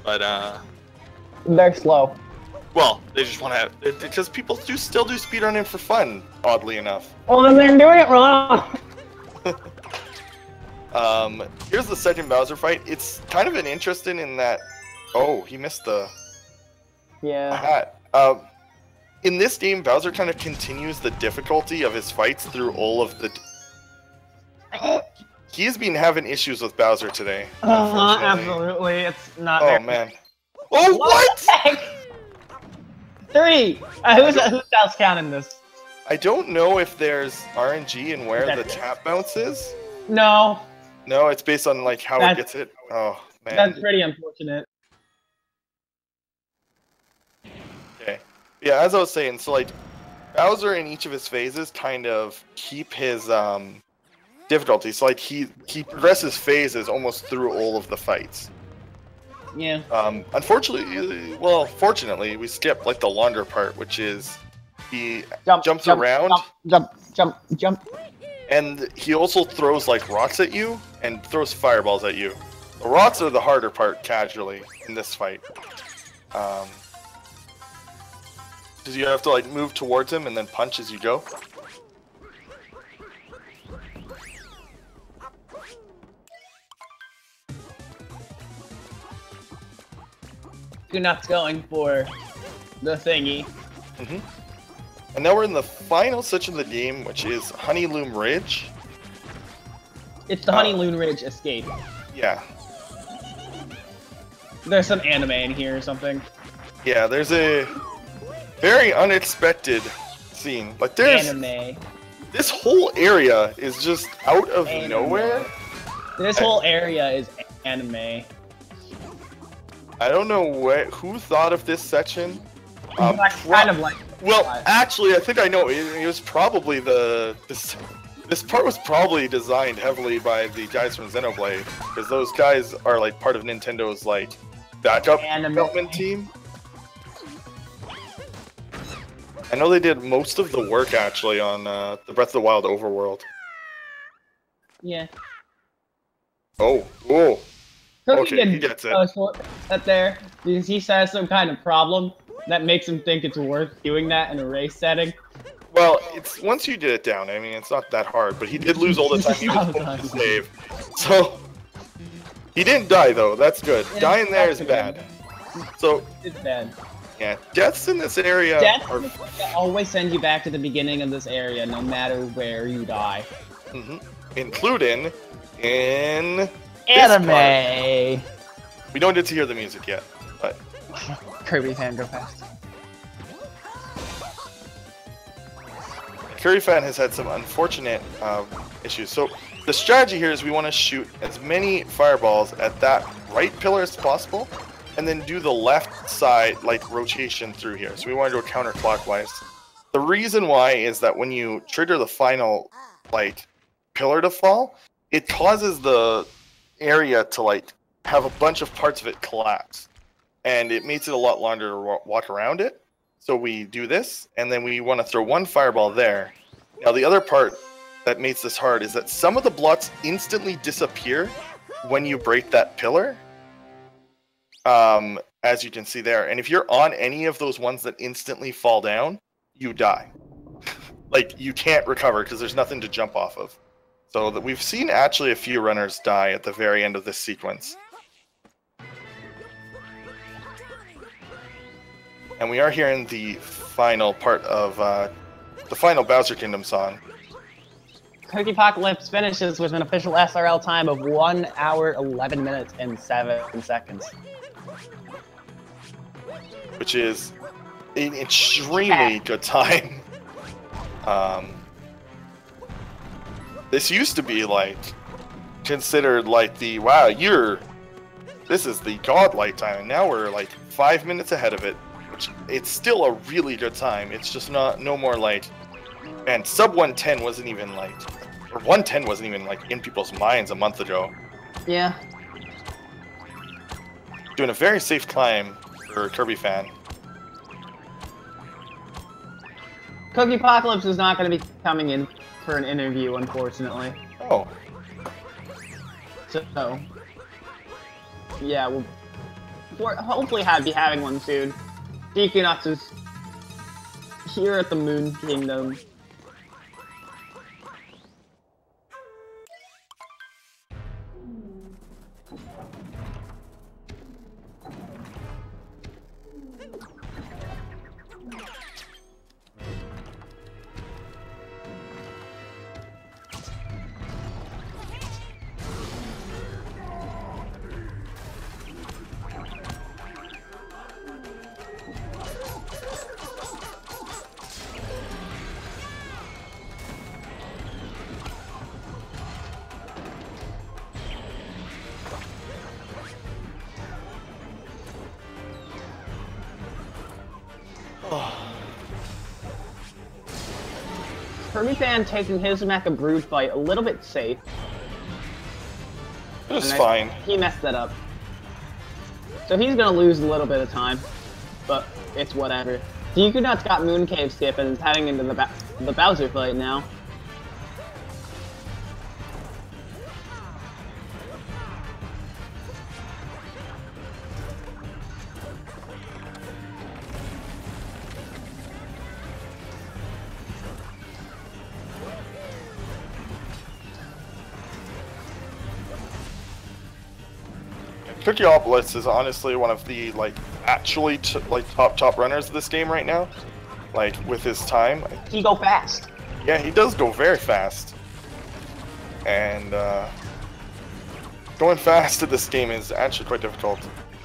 But they're slow. Well, they just want to have, because people still do speedrunning for fun, oddly enough. Well, then they're doing it wrong. Here's the second Bowser fight. It's kind of an interesting in that. Oh, he missed the. Yeah. Hat. In this game, Bowser kind of continues the difficulty of his fights through all of the. He's been having issues with Bowser today. Absolutely. It's not. Oh man. Oh what? 3. Who's else counting this? I don't know if there's RNG in where the tap bounce is. No. No, it's based on like how it gets it. Oh man. That's pretty unfortunate. Okay. Yeah, as I was saying, so like Bowser in each of his phases kind of keep his difficulty. So like he progresses phases almost through all of the fights. Yeah. Unfortunately, fortunately, we skip like the longer part, which is he jumps jump, around. Jump. And he also throws like rocks at you and throws fireballs at you. The rocks are the harder part casually in this fight. Because you have to like move towards him and then punch as you go. Deekunutz going for the thingy. Mm-hmm. And now we're in the final section of the game, which is Honeyloom Ridge. It's the Honeyloom Ridge escape. Yeah. There's some anime in here or something. Yeah, there's a very unexpected scene. Like there's anime. This whole area is just out of nowhere. This whole area is anime. I don't know who thought of this section. Kind of like. Well, actually, I think I know. It was probably this part was probably designed heavily by the guys from Xenoblade, because those guys are like part of Nintendo's like backup development team. I know they did most of the work actually on the Breath of the Wild overworld. Yeah. Oh. Okay, he gets it. Up there, because he has some kind of problem that makes him think it's worth doing that in a race setting. Well, it's once you did it down. I mean, it's not that hard, but he did lose all the time he was supposed to save. So he didn't die though. That's good. Yeah, dying there is bad. So it's bad. Yeah, deaths in this area always send you back to the beginning of this area, no matter where you die. Mm-hmm. Including in anime. We don't get to hear the music yet, but Kirbyfan, go fast. Kirbyfan has had some unfortunate issues. So the strategy here is we want to shoot as many fireballs at that right pillar as possible, and then do the left side like rotation through here. So we want to go counterclockwise. The reason why is that when you trigger the final like pillar to fall, it causes the area to like have a bunch of parts of it collapse, and it makes it a lot longer to walk around it. So we do this, and then we want to throw one fireball there. Now the other part that makes this hard is that some of the blocks instantly disappear when you break that pillar, as you can see there. And if you're on any of those ones that instantly fall down, you die. Like, you can't recover because there's nothing to jump off of. So that we've seen actually a few runners die at the very end of this sequence. And we are hearing the final part of the final Bowser Kingdom song. Cookiepocalypse finishes with an official SRL time of 1 hour, 11 minutes, and 7 seconds. Which is an extremely good time. This used to be like considered like the wow, this is the godlike time, and now we're like 5 minutes ahead of it, which it's still a really good time. It's just no more like, and sub 110 wasn't even like, or 110 wasn't even like in people's minds a month ago. Yeah. Doing a very safe climb for Kirby fan. Cookiepocalypse is not going to be coming in for an interview, unfortunately. Oh. So, yeah, we'll hopefully be having one soon. Deekunutz is here at the Moon Kingdom. Kirbyfan taking his Mecha Brood fight a little bit safe. It was fine. He messed that up. So he's gonna lose a little bit of time, but it's whatever. Deekunutz got Mooncave skip and is heading into the Bowser fight now. Cookiepocalypse is honestly one of the like actually top runners of this game right now. Like with his time, He go fast. yeah, he does go very fast. And going fast at this game is actually quite difficult.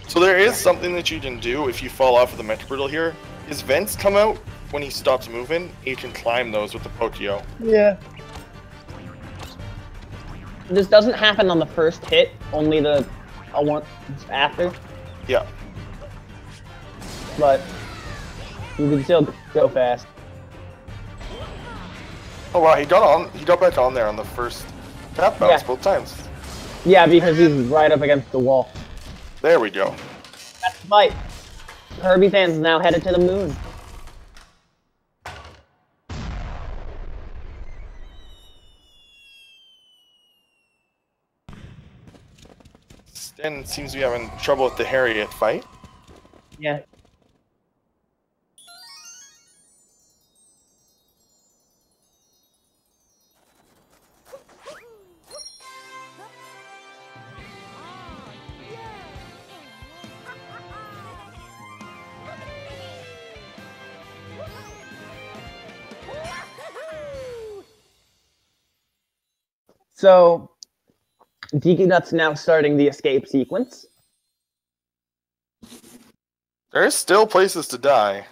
So there is something that you can do if you fall off of the Mecha Brutal here. His vents come out when he stops moving. You can climb those with the Pokio. Yeah. This doesn't happen on the first hit, only the one after. Yeah. But you can still go fast. Oh wow, he got back on there on the first tap bounce both times. Yeah, because he's right up against the wall. There we go. That's the fight. Kirbyfan's now headed to the moon. Sten seems to be having trouble with the Harriet fight. Yeah. So, Deekunutz now starting the escape sequence. There's still places to die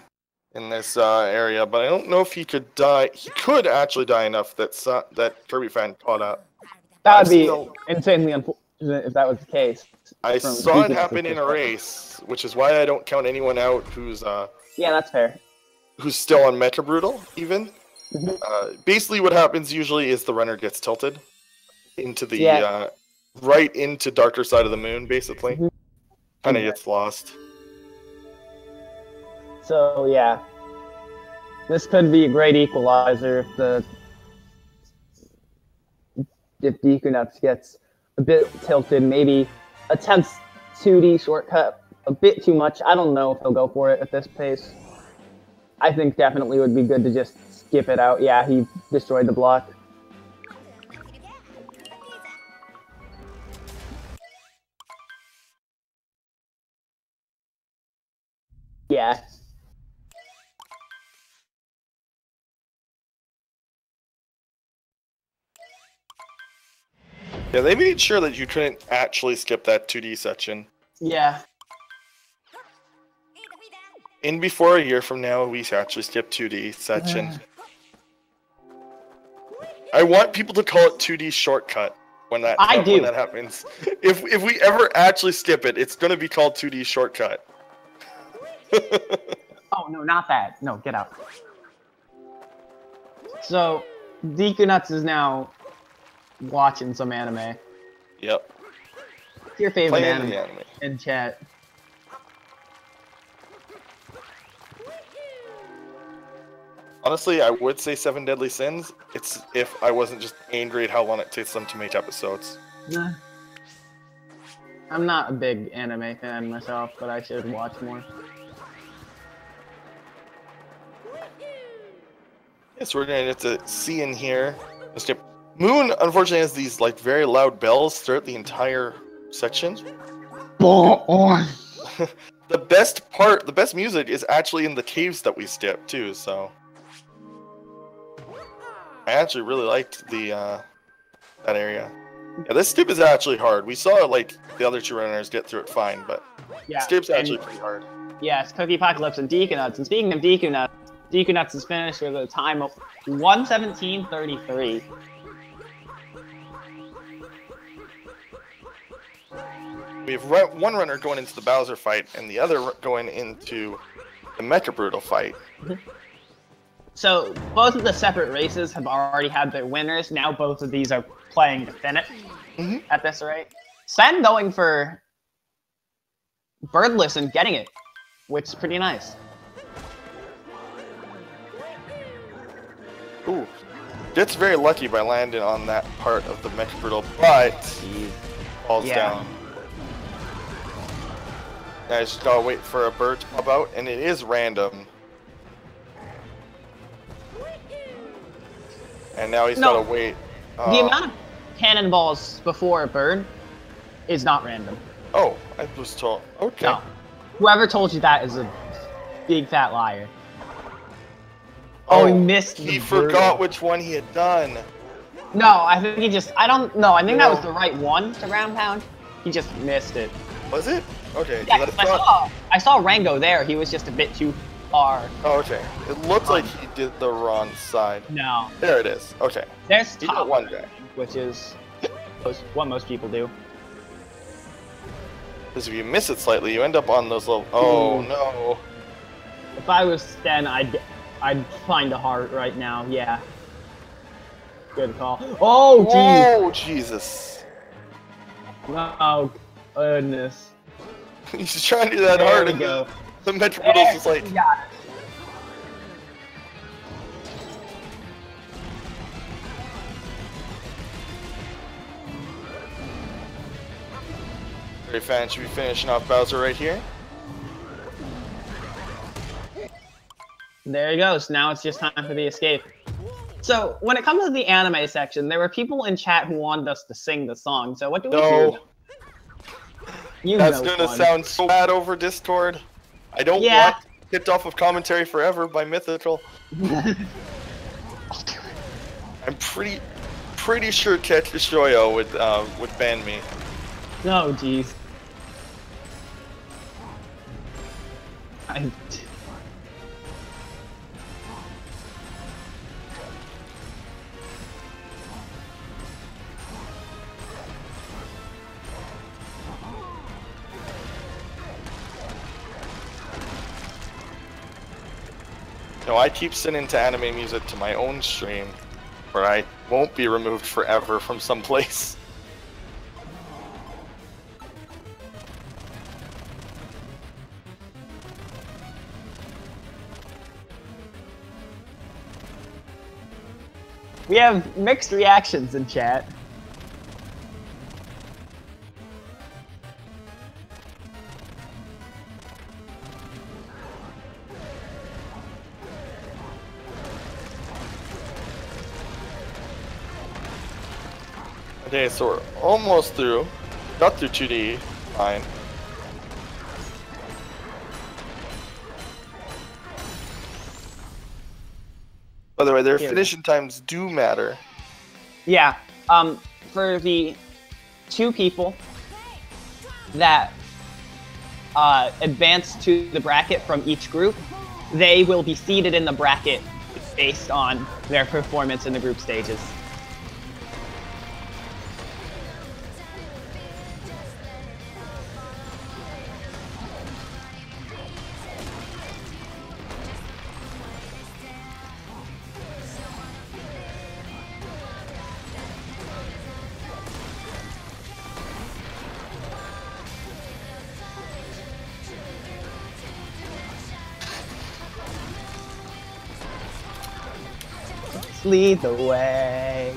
in this area, but I don't know if he could die. He could actually die enough that that Kirbyfan caught up. That would be insanely unfortunate if that was the case. I saw it happen in a race, which is why I don't count anyone out who's yeah, that's fair. Who's still on Mecha Brutal even. Basically, what happens usually is the runner gets tilted into the right into darker side of the moon, basically. Kind of gets lost. So yeah, this could be a great equalizer if Deekunutz gets a bit tilted, maybe attempts 2D shortcut a bit too much. I don't know if he'll go for it at this pace. I think definitely would be good to just skip it out. Yeah, he destroyed the block. Yeah. Yeah, they made sure that you couldn't actually skip that 2D section. Yeah. In before a year from now, we actually skip 2D section. I want people to call it 2D shortcut when that happens. If we ever actually skip it, it's gonna be called 2D shortcut. Oh no, not that. No, get out. So, Deekunutz is now watching some anime. Yep. What's your favorite anime in chat? Honestly, I would say 7 Deadly Sins. It's if I wasn't just angry at how long it takes them to make episodes. Nah. I'm not a big anime fan myself, but I should watch more. Yes, we're gonna have to see in here. Moon, unfortunately, has these like very loud bells throughout the entire section. The best music is actually in the caves that we skip too. So I actually really liked the that area. Yeah, this skip is actually hard. We saw like the other 2 runners get through it fine, but yeah, skip's actually pretty hard. Yes, Cookiepocalypse and Deekunutz. And speaking of Deekunutz, Deekunutz is finished with a time of 1:17:33. We have one runner going into the Bowser fight, and the other going into the Mecha Brutal fight. So, both of the separate races have already had their winners. Now both of these are playing to finish at this rate. Sten going for Birdless and getting it, which is pretty nice. Ooh. Gets very lucky by landing on that part of the Mecha Brutal, but he falls down. I just gotta wait for a bird to pop out, and it is random. And now he's gotta wait. The amount of cannonballs before a bird is not random. Oh, I was told. Okay. No. Whoever told you that is a big fat liar. Oh, he missed. He forgot which one he had done. No, I think he just. I don't know. I think that was the right one to ground pound. He just missed it. Was it? Okay. Yeah, I saw Rango there. He was just a bit too far. Oh, okay. It looked like he did the wrong side. No. There it is. Okay. There's top one guy, which is what most people do. Because if you miss it slightly, you end up on those little. Oh no. If I was Sten, I'd find a heart right now. Yeah. Good call. Oh, jeez. Oh, Jesus. Oh, goodness. He's trying to do that hard, and the Metro Brutal's just like. Got it. Kirbyfan should be finishing off Bowser right here. There he goes. Now it's just time for the escape. So, when it comes to the anime section, there were people in chat who wanted us to sing the song. So, what do we do? That's gonna sound so bad over Discord. I don't want kicked off of commentary forever by Mythical. I'm pretty sure Catch Destroyo would ban me. Oh, jeez. No, I keep sending to anime music to my own stream, where I won't be removed forever from some place. We have mixed reactions in chat. Okay, so we're almost through. Got through 2D. Fine. By the way, their Here. finishing times do matter. Yeah. For the 2 people that advance to the bracket from each group, they will be seated in the bracket based on their performance in the group stages. Lead the way.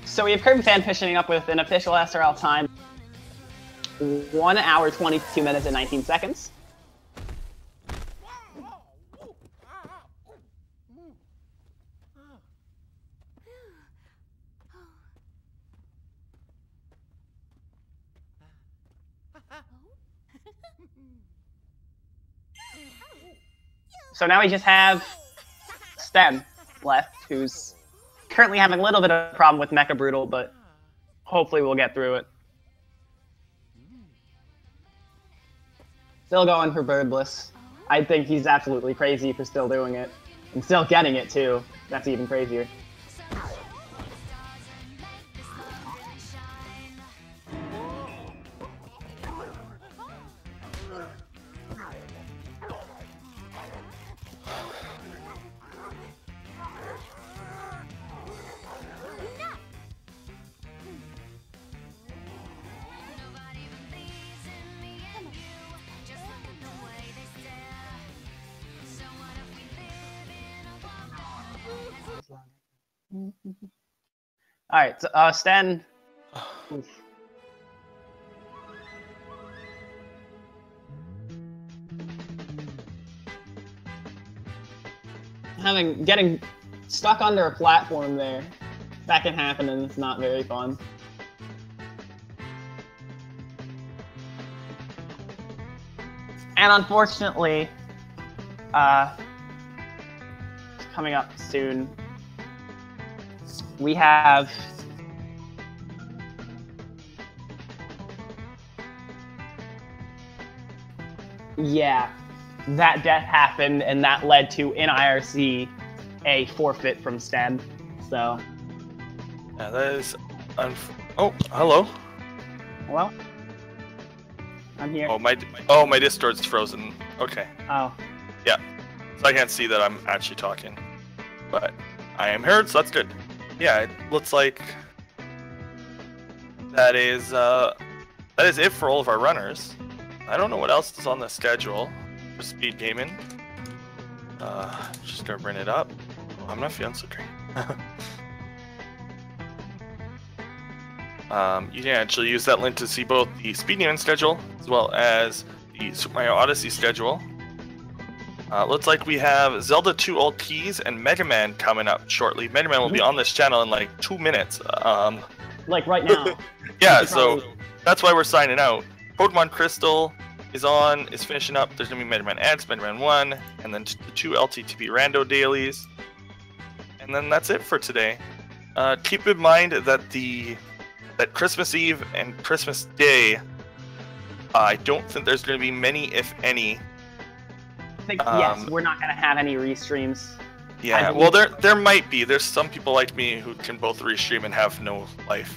So we have Kirbyfan finishing up with an official SRL time, 1 hour, 22 minutes, and 19 seconds. So now we just have Sten left, who's currently having a little bit of a problem with Mecha Brutal, but hopefully we'll get through it. Still going for Birdless. I think he's absolutely crazy for still doing it. And still getting it, too. That's even crazier. Alright, so, Sten. Getting stuck under a platform there. That can happen and it's not very fun. And unfortunately, coming up soon, we have that death happened, and that led to, in IRC, a forfeit from Sten. So. Yeah, that is. Oh, hello. Hello. I'm here. Oh, my Discord's frozen. Okay. Oh. Yeah. So I can't see that I'm actually talking, but I am heard, so that's good. Yeah, it looks like that is it for all of our runners. I don't know what else is on the schedule for speed gaming. Just gonna bring it up. Oh, I'm not feeling so great. You can actually use that link to see both the speed gaming schedule as well as the Super Mario Odyssey schedule. Looks like we have Zelda 2 Old Keys and Mega Man coming up shortly. Mega Man will be on this channel in like 2 minutes. Like right now. Yeah, so that's why we're signing out. Pokemon Crystal is finishing up. There's gonna be Mega Man X, Mega Man 1, and then the 2 LTTP Rando dailies. And then that's it for today. Keep in mind that that Christmas Eve and Christmas Day, I don't think there's gonna be many, if any. I think, yes, we're not going to have any restreams. Yeah, well, there might be. There's some people like me who can both restream and have no life,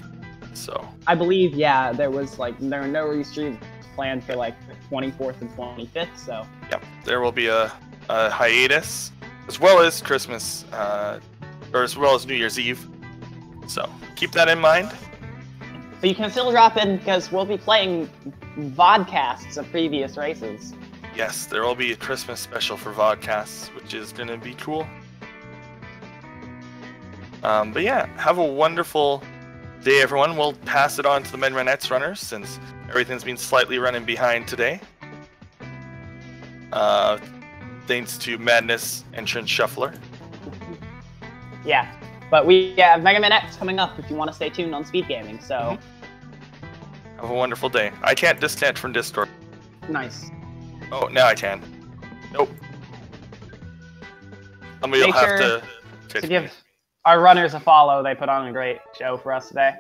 so. I believe, yeah, there are no restreams planned for, like, the 24th and 25th, so. Yep, there will be a hiatus, as well as Christmas, or as well as New Year's Eve, so keep that in mind. But you can still drop in, because we'll be playing vodcasts of previous races. Yes, there will be a Christmas special for vodcasts, which is going to be cool. But yeah, have a wonderful day, everyone. We'll pass it on to the Menrenettes runners since everything's been slightly running behind today. Thanks to Madness and Trin Shuffler. Yeah, but we have Mega Man X coming up if you want to stay tuned on Speed Gaming, so... Have a wonderful day. I can't disconnect from Discord. Nice. Oh, now I can. Nope. Somebody will Make have sure to give our runners a follow. They put on a great show for us today.